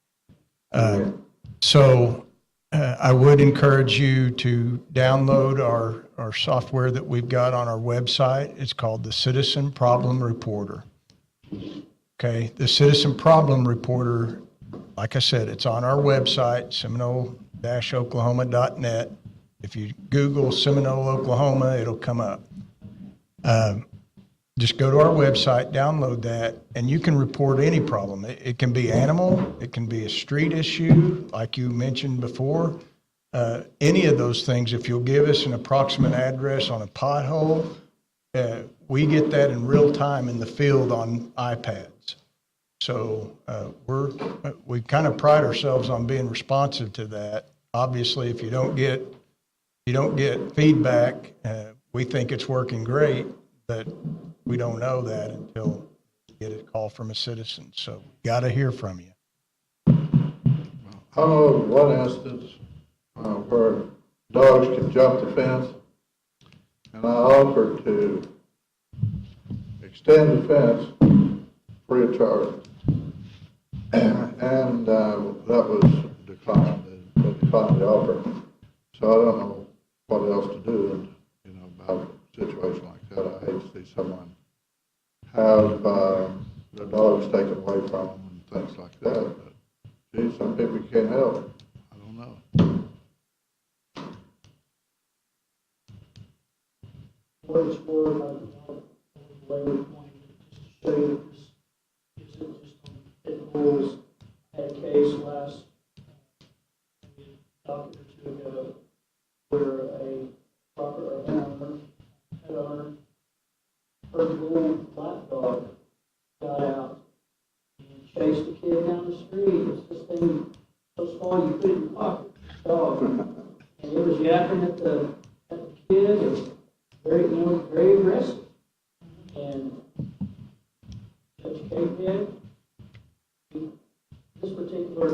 So I would encourage you to download our software that we've got on our website. It's called the Citizen Problem Reporter. Okay, the Citizen Problem Reporter, like I said, it's on our website, Seminole-Oklahoma.net. If you Google Seminole, Oklahoma, it'll come up. Just go to our website, download that, and you can report any problem. It can be animal, it can be a street issue, like you mentioned before. Any of those things, if you'll give us an approximate address on a pothole, we get that in real time in the field on iPads. So we kind of pride ourselves on being responsive to that. Obviously, if you don't get feedback, we think it's working great, but we don't know that until we get a call from a citizen. So got to hear from you. I know of one instance where dogs can jump the fence, and I offered to extend the fence free of charge. And that was declined. They declined the offer. So I don't know what else to do, about a situation like that. I hate to see someone have their dogs taken away from them and things like that. But gee, some people you can't help. I don't know. What it's worth, I labor point, just to show you that this isn't just on pit bulls. I had a case last maybe a docket or two ago where a proper owner, pet owner, her bull black dog got out and chased the kid down the street. It's this thing so small you put it in your pocket. Dog. And it was yapping at the kid. And very, very aggressive. And Judge Capehead, this particular,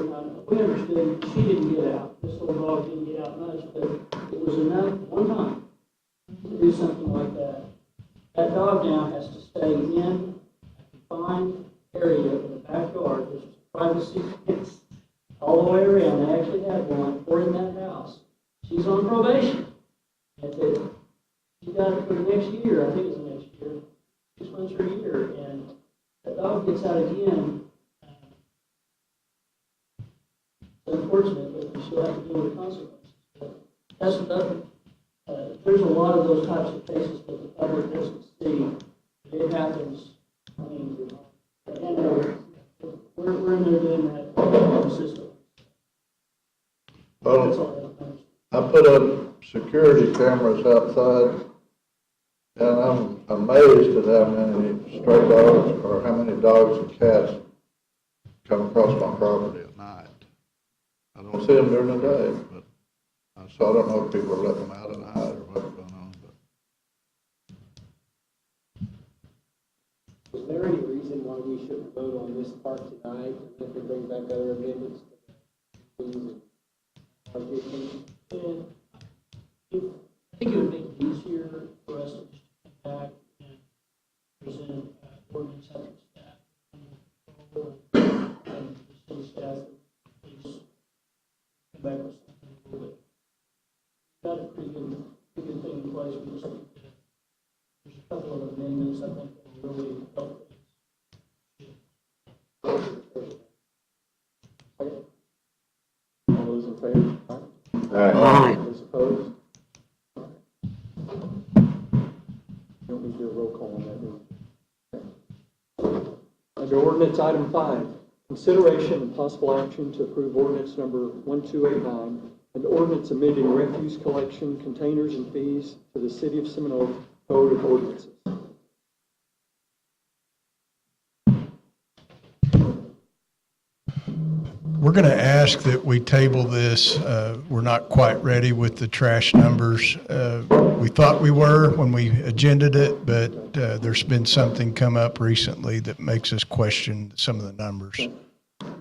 we understood she didn't get out. This little dog didn't get out much, but it was enough one time to do something like that. That dog now has to stay in a confined area in the backyard. There's privacy fence all the way around. They actually had one for in that house. She's on probation. And she got it for the next year, I think it's the next year, 6 months or a year, and that dog gets out again. It's unfortunate, but she'll have to deal with the consequences. But that's another, there's a lot of those types of cases that the public doesn't see. It happens, I mean, and we're in there doing that consistently. That's Well, all I put up security cameras outside, and I'm amazed at how many stray dogs or how many dogs and cats come across my property at night. I don't see them during the day, but so I don't know if people are letting them out at night or what's going on. But is there any reason why we shouldn't vote on this part tonight, and then we bring back other amendments to the And I think it would make it easier for us to just come back and present ordinance after staff. And the city staff, please come back with something a little bit. Got a pretty good thing in place. We just need to, there's a couple of amendments I think that will really help things. All those in favor? Aye. Those opposed? Don't need to do a roll call on that, do we? Under ordinance item 5, consideration and possible action to approve ordinance number 1289, an ordinance amending refuse collection, containers, and fees to the City of Seminole Code of Ordinances. We're going to ask that we table this. We're not quite ready with the trash numbers. We thought we were when we agended it, but there's been something come up recently that makes us question some of the numbers.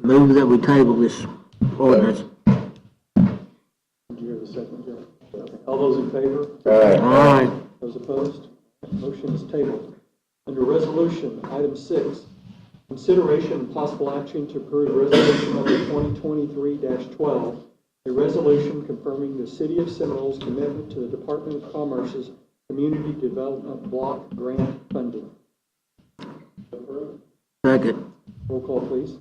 Move that we table this ordinance. Did you hear the second, Joe? Okay. All those in favor? Aye. Those opposed? Motion is tabled. Under resolution, item 6, consideration and possible action to approve resolution number 2023-12, a resolution confirming the City of Seminole's commitment to the Department of Commerce's Community Development Block Grant funding. Second. Roll call, please.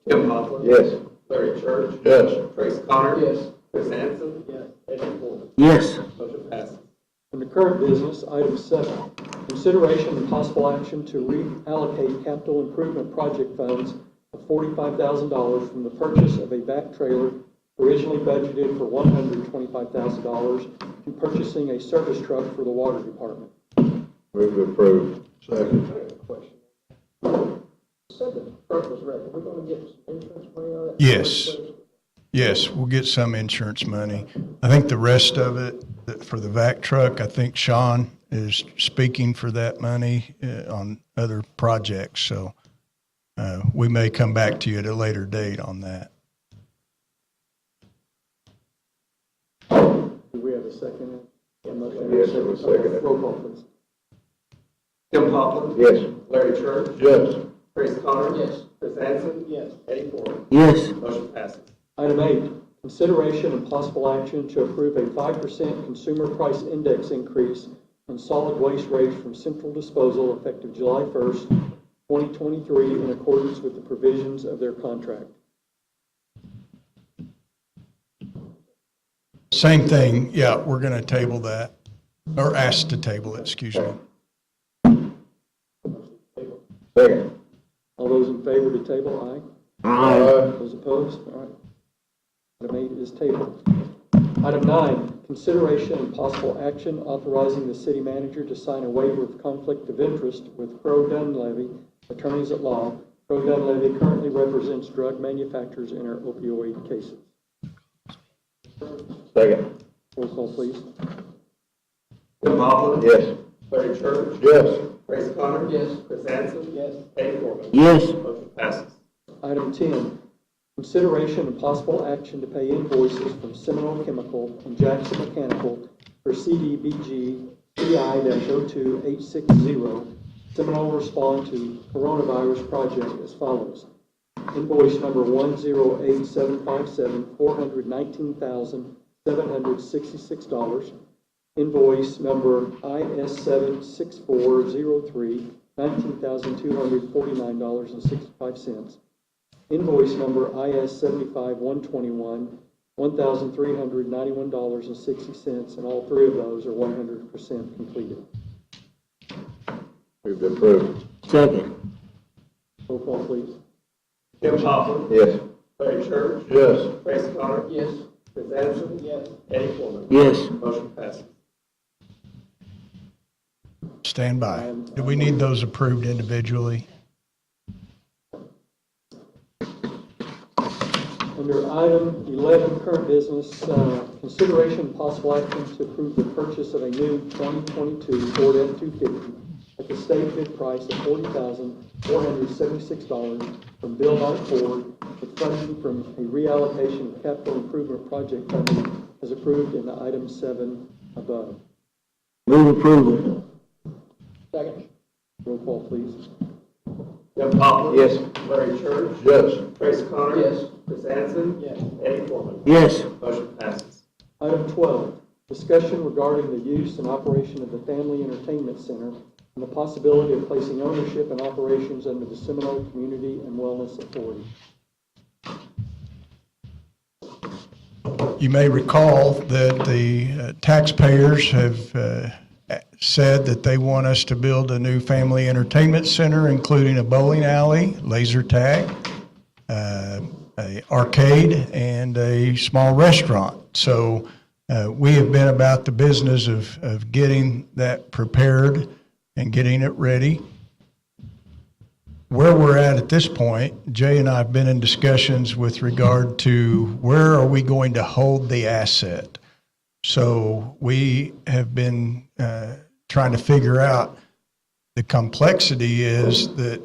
Kim Hopper. Yes. Larry Church. Yes. Trace Connor. Yes. Chris Hansen. Yes. Eddie Forman. Yes. Motion passes. Under current business, item 7, consideration and possible action to reallocate capital improvement project funds of $45,000 from the purchase of a vac trailer originally budgeted for $125,000 to purchasing a service truck for the water department. Move to approve. Second. Question. Said the truck was wrecked. Are we gonna get some insurance money on it? Yes. Yes, we'll get some insurance money. I think the rest of it, for the vac truck, I think Sean is speaking for that money on other projects. So we may come back to you at a later date on that. Do we have a second? Yes, I will second it. Roll call, please. Kim Hopper. Yes. Larry Church. Yes. Trace Connor. Yes. Chris Hansen. Yes. Eddie Forman. Yes. Motion passes. Item 8, consideration and possible action to approve a 5% consumer price index increase on solid waste rates from Central Disposal effective July 1st, 2023, in accordance with the provisions of their contract. Same thing. Yeah, we're going to table that, or ask to table it, excuse me. Second. All those in favor to table, aye. Aye. Those opposed? All right. Item 8 is tabled. Item 9, consideration and possible action authorizing the city manager to sign a waiver of conflict of interest with Crow Dunlevy, attorneys at law. Crow Dunlevy currently represents drug manufacturers in our opioid cases. Second. Roll call, please. Kim Hopper. Yes. Larry Church. Yes. Trace Connor. Yes. Chris Hansen. Yes. Eddie Forman. Yes. Motion passes. Item 10, consideration and possible action to pay invoices from Seminole Chemical and Jackson Mechanical for CDBG CI-02860. Seminole respond to coronavirus project as follows. Invoice number 108757, $419,766. Invoice number IS76403, $19,249.65. Invoice number IS75121, $1,391.60, and all three of those are 100% completed. Move to approve. Second. Roll call, please. Kim Hopper. Yes. Larry Church. Yes. Trace Connor. Yes. Chris Hansen. Yes. Eddie Forman. Yes. Motion passes. Stand by. Do we need those approved individually? Under item 11, current business, consideration and possible action to approve the purchase of a new 2022 Ford F-250 at the state bid price of $40,476 from Bill Knight Ford, with funding from a reallocation of capital improvement project funding as approved in item 7 above. Move approval. Second. Roll call, please. Kim Hopper. Yes. Larry Church. Yes. Trace Connor. Yes. Chris Hansen. Yes. Eddie Forman. Yes. Motion passes. Item 12, discussion regarding the use and operation of the Family Entertainment Center and the possibility of placing ownership and operations under the Seminole Community and Wellness Authority. You may recall that the taxpayers have said that they want us to build a new family entertainment center, including a bowling alley, laser tag, a arcade, and a small restaurant. So we have been about the business of getting that prepared and getting it ready. where we're at this point, Jay and I have been in discussions with regard to where are we going to hold the asset. So we have been trying to figure out the complexity is that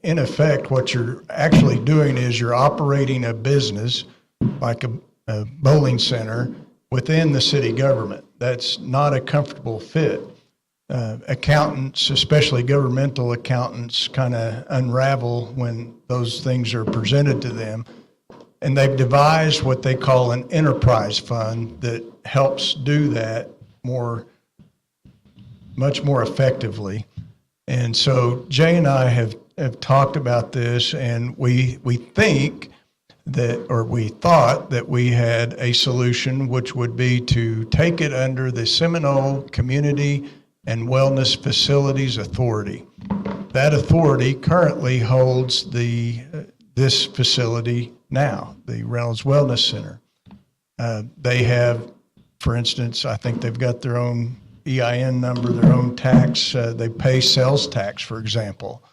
in effect, what you're actually doing is you're operating a business like a bowling center within the city government. That's not a comfortable fit. Accountants, especially governmental accountants, kind of unravel when those things are presented to them. And they've devised what they call an enterprise fund that helps do that much more effectively. And so Jay and I have talked about this, and we think that, or we thought that we had a solution, which would be to take it under the Seminole Community and Wellness Facilities Authority. That authority currently holds this facility now, the Reynolds Wellness Center. They have, for instance, I think they've got their own EIN number, their own tax. They pay sales tax, for example.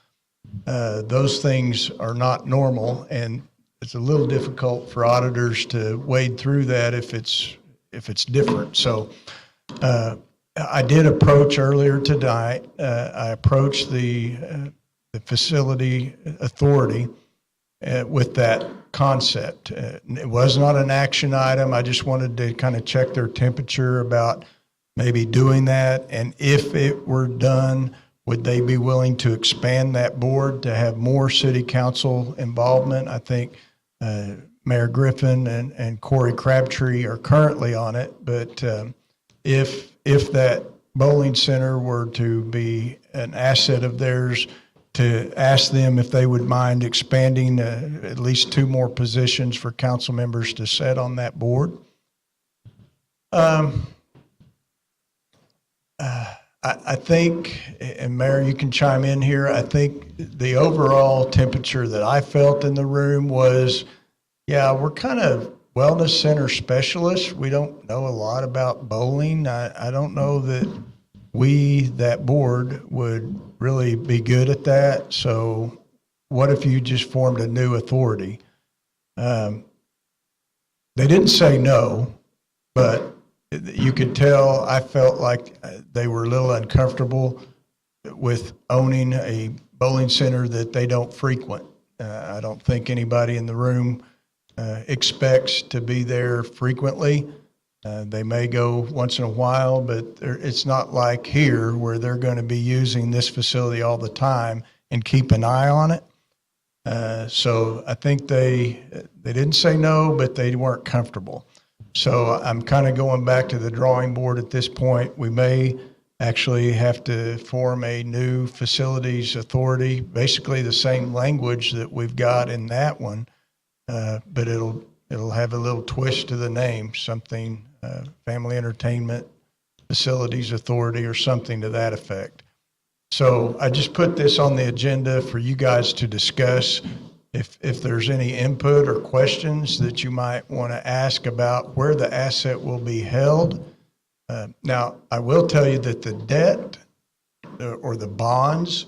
Those things are not normal, and it's a little difficult for auditors to wade through that if it's different. So I did approach earlier tonight. I approached the facility authority with that concept. It was not an action item. I just wanted to kind of check their temperature about maybe doing that, and if it were done, would they be willing to expand that board to have more city council involvement? I think Mayor Griffin and Corey Crabtree are currently on it, but if that bowling center were to be an asset of theirs, to ask them if they would mind expanding at least 2 more positions for council members to sit on that board. I think, and Mayor, you can chime in here, I think the overall temperature that I felt in the room was, yeah, we're kind of wellness center specialists. We don't know a lot about bowling. I don't know that that board would really be good at that. So what if you just formed a new authority? They didn't say no, but you could tell I felt like they were a little uncomfortable with owning a bowling center that they don't frequent. I don't think anybody in the room expects to be there frequently. They may go once in a while, but it's not like here where they're going to be using this facility all the time and keep an eye on it. So I think they didn't say no, but they weren't comfortable. So I'm kind of going back to the drawing board at this point. We may actually have to form a new facilities authority, basically the same language that we've got in that one, but it'll have a little twist to the name, something Family Entertainment Facilities Authority or something to that effect. So I just put this on the agenda for you guys to discuss. If there's any input or questions that you might want to ask about where the asset will be held. Now, I will tell you that the debt or the bonds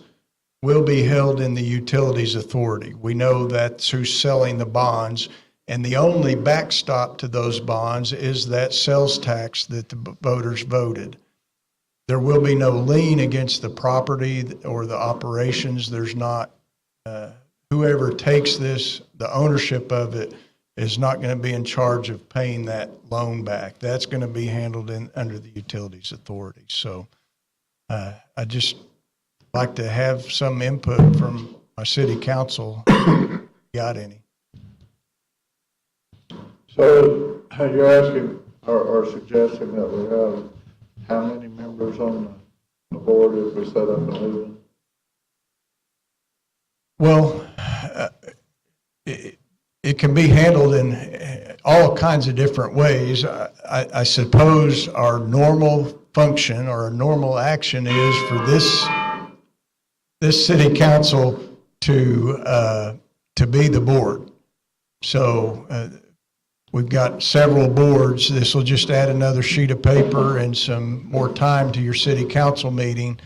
will be held in the Utilities Authority. We know that's who's selling the bonds, and the only backstop to those bonds is that sales tax that the voters voted. There will be no lien against the property or the operations. There's not, whoever takes this, the ownership of it is not going to be in charge of paying that loan back. That's going to be handled under the Utilities Authority. So I just like to have some input from my city council. Got any? So you're asking or suggesting that we have how many members on the board if we set up a new one? Well, it can be handled in all kinds of different ways. I suppose our normal function or our normal action is for this city council to be the board. So we've got several boards. This will just add another sheet of paper and some more time to your city council meeting.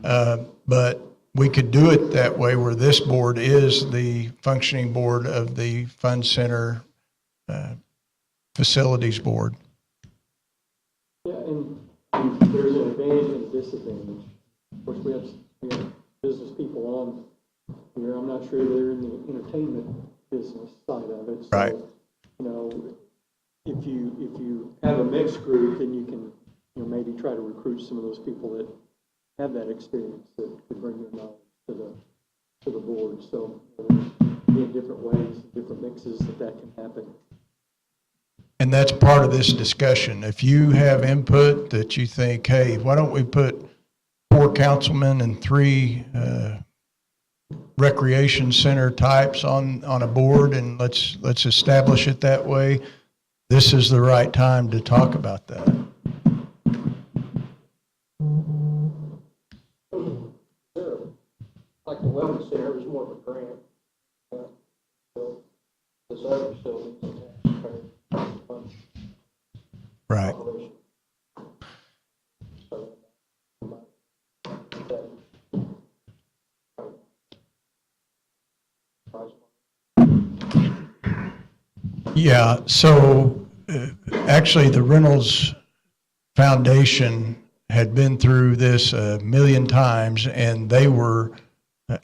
But we could do it that way where this board is the functioning board of the Fund Center Facilities Board. Yeah, and there's an advantage and a disadvantage. Of course, we have business people on here. I'm not sure they're in the entertainment business side of it. So, Right. You know, if you have a mixed group, then you can, maybe try to recruit some of those people that have that experience that could bring their knowledge to the board. So, in different ways, different mixes that can happen. And that's part of this discussion. If you have input that you think, hey, why don't we put 4 councilmen and 3 recreation center types on a board, and let's establish it that way, this is the right time to talk about that. Like the wellness center was more of a grant. So this other facility is a taxpayer. Right. Yeah, so actually the Reynolds Foundation had been through this a million times, and they were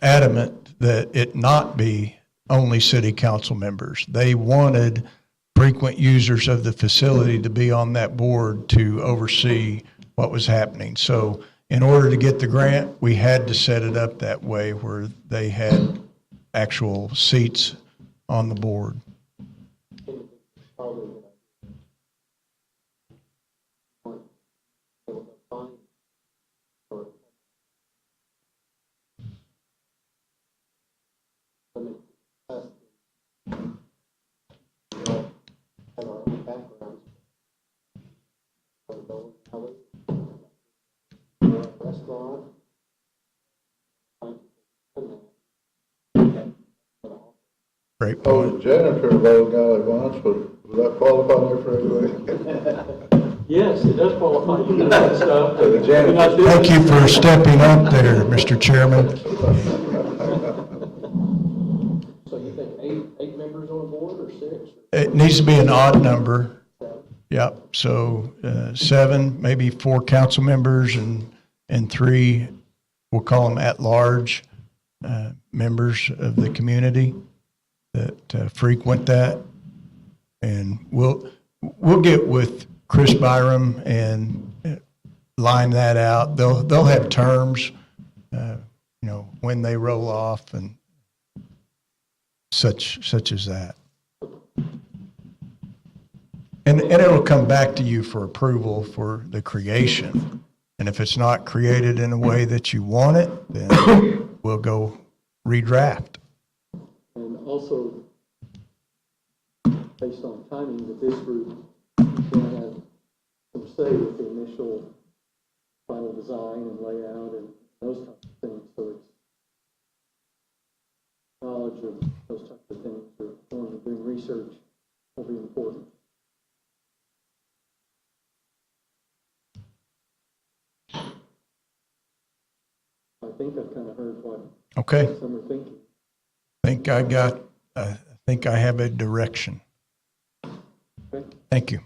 adamant that it not be only city council members. They wanted frequent users of the facility to be on that board to oversee what was happening. So in order to get the grant, we had to set it up that way where they had actual seats on the board. Great Oh, point. the janitor of Old Golly once, would that qualify there for anything? Yes, it does qualify. You can do that stuff. So the janitor- We're not doing Thank you for stepping up there, Mr. Chairman. So you think eight members on a board or 6? It needs to be an odd number. Yep, so 7, maybe 4 council members and 3, we'll call them at-large members of the community that frequent that. And we'll get with Chris Byram and line that out. They'll have terms, when they roll off and such as that. And it'll come back to you for approval for the creation. And if it's not created in a way that you want it, then we'll go redraft. And also, based on timing, that this group is going to have some say with the initial final design and layout and those types of things. So it's knowledge of those types of things or wanting to bring research will be important. I think I've kind of heard what Okay, some are thinking. I think I have a direction. Okay. Thank you.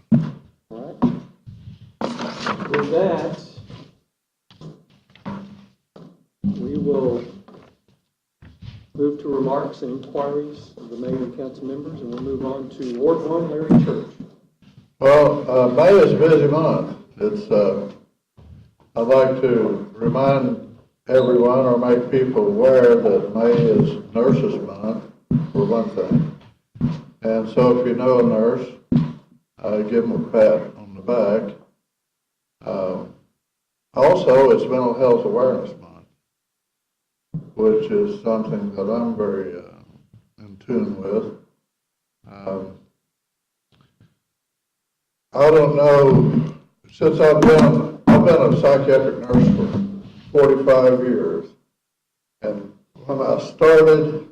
All right. With that, we will move to remarks and inquiries of the mayor and council members, and we'll move on to Ward 1, Larry Church. Well, May is a busy month. I'd like to remind everyone or make people aware that May is Nurses Month, for one thing. And so if you know a nurse, give them a pat on the back. Also, it's Mental Health Awareness Month, which is something that I'm very in tune with. I don't know, since I've been a psychiatric nurse for 45 years, and when I started,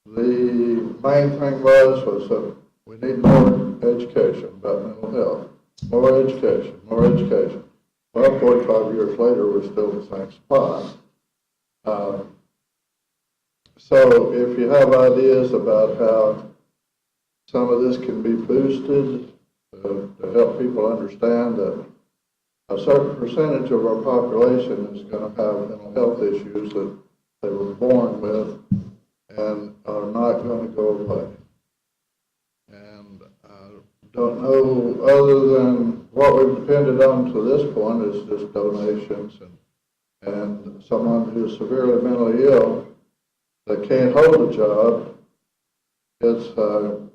the main thing was that we need more education about mental health, more education. Well, 45 years later, we're still in the same spot. So if you have ideas about how some of this can be boosted to help people understand that a certain percentage of our population is going to have mental health issues that they were born with and are not going to go away. And I don't know, other than what we've depended on to this point is just donations and someone who's severely mentally ill that can't hold a job,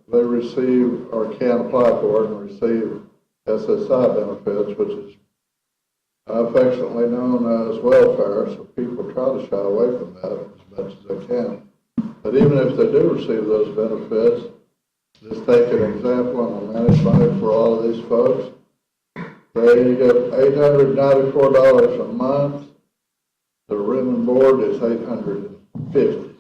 they receive or can apply for it and receive SSI benefits, which is affectionately known as welfare, so people try to shy away from that as much as they can. But even if they do receive those benefits, just take an example on the managed money for all of these folks. They get $894 a month. The room and board is $850.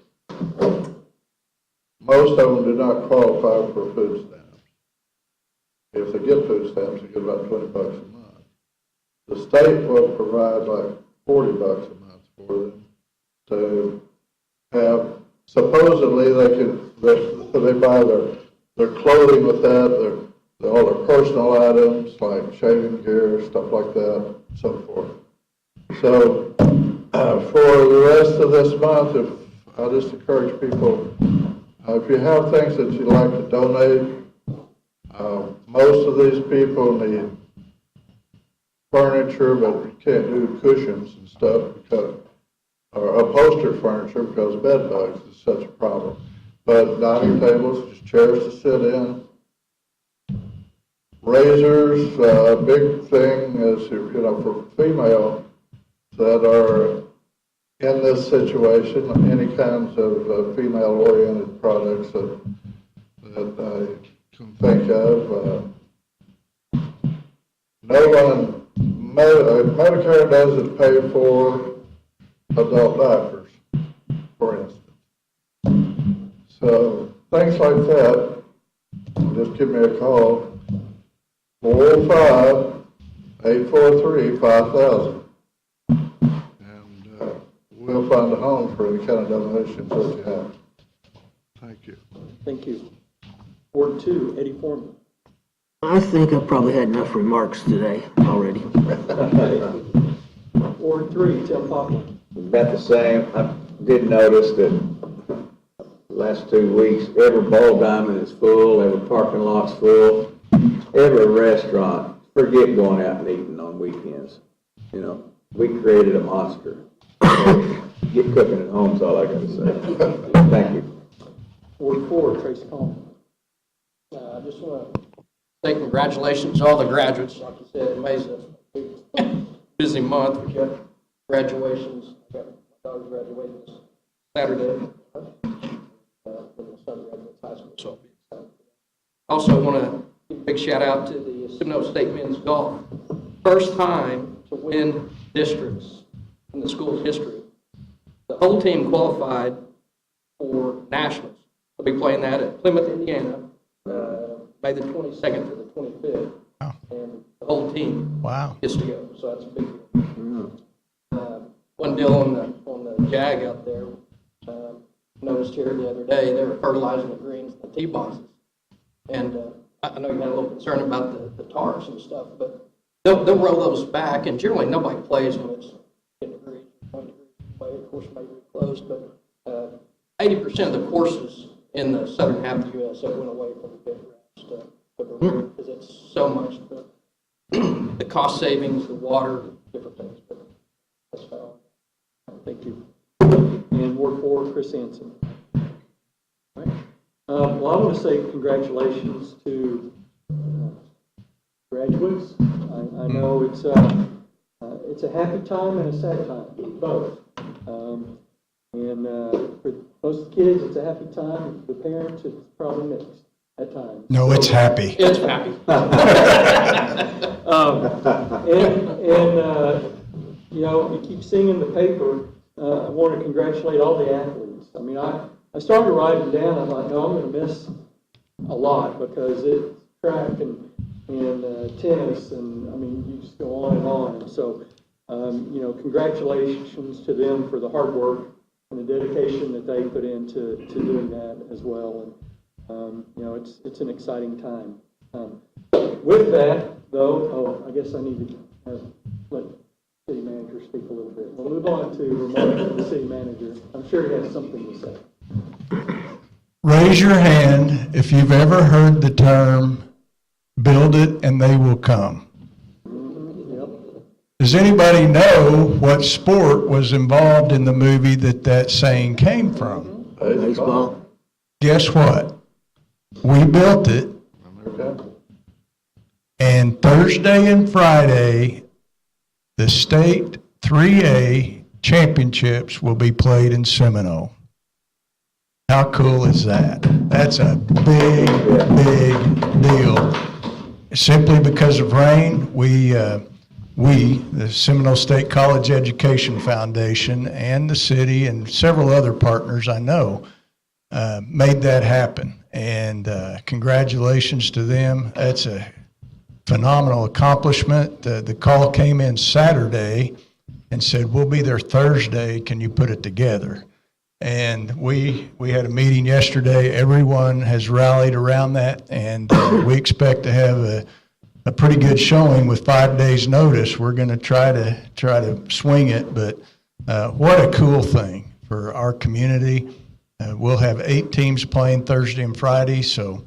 Most of them do not qualify for food stamps. If they get food stamps, they get about $20 a month. The state will provide like $40 a month for them to have. Supposedly, they buy their clothing with that, all their personal items like shaving gear, stuff like that, and so forth. So for the rest of this month, I just encourage people, if you have things that you'd like to donate, most of these people need furniture, but you can't do cushions and stuff or upholstered furniture because bed bugs is such a problem. But dining tables, just chairs to sit in. Razors, a big thing is, for female that are in this situation, any kinds of female-oriented products that I can think of. Medicare doesn't pay for adult diapers, for instance. So things like that, just give me a call, 405-843-5000. And we'll find a home for any kind of donations that you have. Thank you. Thank you. Ward 2, Eddie Foreman. I think I've probably had enough remarks today already. Ward 3, Tim Poplar. About the same. I did notice that last 2 weeks, every ball diamond is full, every parking lot's full, every restaurant, forget going out and eating on weekends. We created a monster. Get cooking at home is all I got to say. Thank you. Ward 4, Tracy Coleman. I just want to say congratulations to all the graduates. Like you said, amazing. Busy month. We got graduations. I got my daughter graduating this Saturday. When my son graduates high school, so I'll be excited. Also want to give a big shout out to the Seminole State Men's Golf. First time to win districts in the school's history. The whole team qualified for nationals. They'll be playing that at Plymouth, Indiana, May the 22nd to the 25th. Wow. And the whole team gets to go, so that's a big deal. One deal on the Jag out there, noticed here the other day, they were fertilizing the greens and the tee boxes. And I know you had a little concern about the tars and stuff, but they'll roll those back, and generally nobody plays when it's 10 degrees, 20 degrees away. Of course, maybe closed, but 80% of the courses in the southern half of the U.S. that went away from the big grass because it's so much the cost savings, the water, different things. But that's how. Thank you. And Ward 4, Chris Hansen. All right. Well, I want to say congratulations to graduates. I know it's a happy time and a sad time, both. For most kids, it's a happy time. For the parents, it's probably mixed at times. No, it's happy. It's happy. You keep seeing in the paper, I want to congratulate all the athletes. I mean, I started writing down, I thought, no, I'm going to miss a lot because it's track and tennis, and I mean, you just go on and on. And so You know, congratulations to them for the hard work and the dedication that they put into doing that as well. And, you know, it's an exciting time. With that, though, I guess I need to let city manager speak a little bit. We'll move on to remarks from the city manager. I'm sure he has something to say. Raise your hand if you've ever heard the term, build it and they will come. Does anybody know what sport was involved in the movie that saying came from? Baseball. Guess what? We built it. Okay. And Thursday and Friday, the state 3A championships will be played in Seminole. How cool is that? That's a big, big deal. Simply because of rain, we, the Seminole State College Education Foundation and the city and several other partners I know made that happen. And congratulations to them. That's a phenomenal accomplishment. The call came in Saturday and said, we'll be there Thursday. Can you put it together? And we had a meeting yesterday. Everyone has rallied around that, and we expect to have a pretty good showing with 5 days' notice. We're going to try to swing it, but what a cool thing for our community. We'll have 8 teams playing Thursday and Friday, so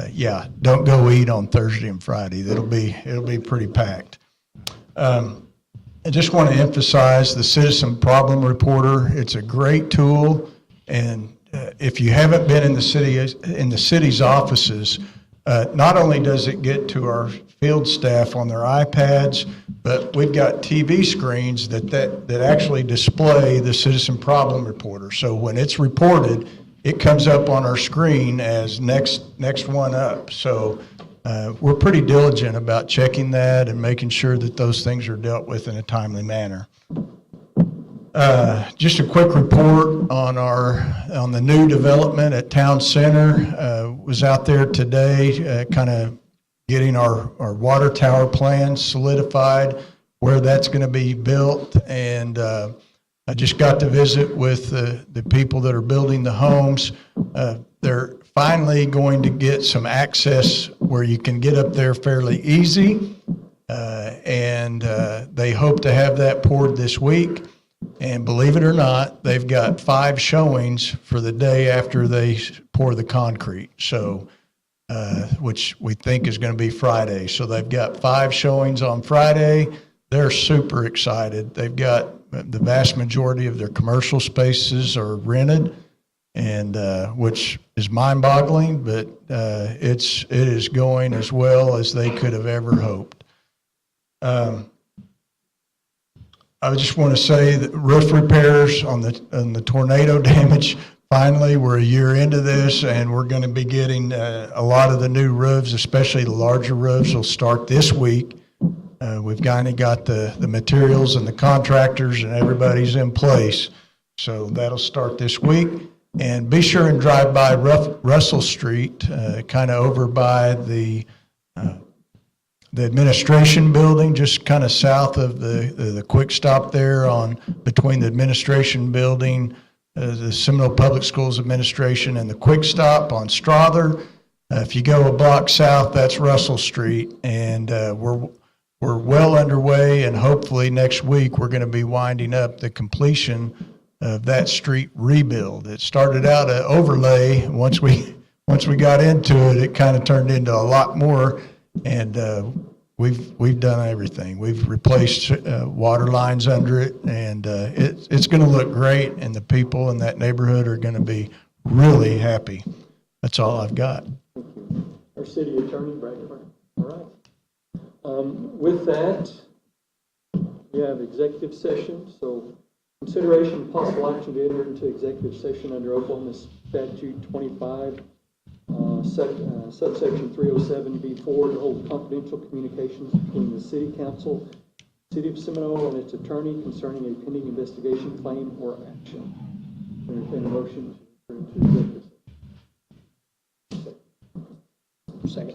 yeah, don't go eat on Thursday and Friday. It'll be pretty packed. I just want to emphasize the Citizen Problem Reporter. It's a great tool, and if you haven't been in the city's offices, not only does it get to our field staff on their iPads, but we've got TV screens that actually display the Citizen Problem Reporter. So when it's reported, it comes up on our screen as next one up. So we're pretty diligent about checking that and making sure that those things are dealt with in a timely manner. Just a quick report on the new development at Town Center. Was out there today, kind of getting our water tower plan solidified, where that's going to be built, and I just got to visit with the people that are building the homes. They're finally going to get some access where you can get up there fairly easy, and they hope to have that poured this week. And believe it or not, they've got 5 showings for the day after they pour the concrete, so which we think is going to be Friday. So they've got 5 showings on Friday. They're super excited. They've got the vast majority of their commercial spaces are rented, and which is mind-boggling, but it is going as well as they could have ever hoped. I just want to say that roof repairs on the tornado damage, finally, we're a year into this, and we're going to be getting a lot of the new roofs, especially the larger roofs, will start this week. We've kind of got the materials and the contractors, and everybody's in place. So that'll start this week. And be sure and drive by Russell Street, kind of over by the administration building, just kind of south of the quick stop there between the administration building, the Seminole Public Schools Administration, and the quick stop on Strother. If you go a block south, that's Russell Street, and we're well underway, and hopefully next week we're going to be winding up the completion of that street rebuild. It started out an overlay. Once we got into it, it kind of turned into a lot more, and we've done everything. We've replaced water lines under it, and it's going to look great, and the people in that neighborhood are going to be really happy. That's all I've got. Thank you. Our city attorney, Bradford. All right. With that, we have executive session. So consideration of possible action to enter into executive session under Oklahoma Statute 25, subsection 307B4 to hold confidential communications between the City Council, City of Seminole, and its attorney concerning a pending investigation, claim, or action. Entertain a motion to enter into executive session. Second.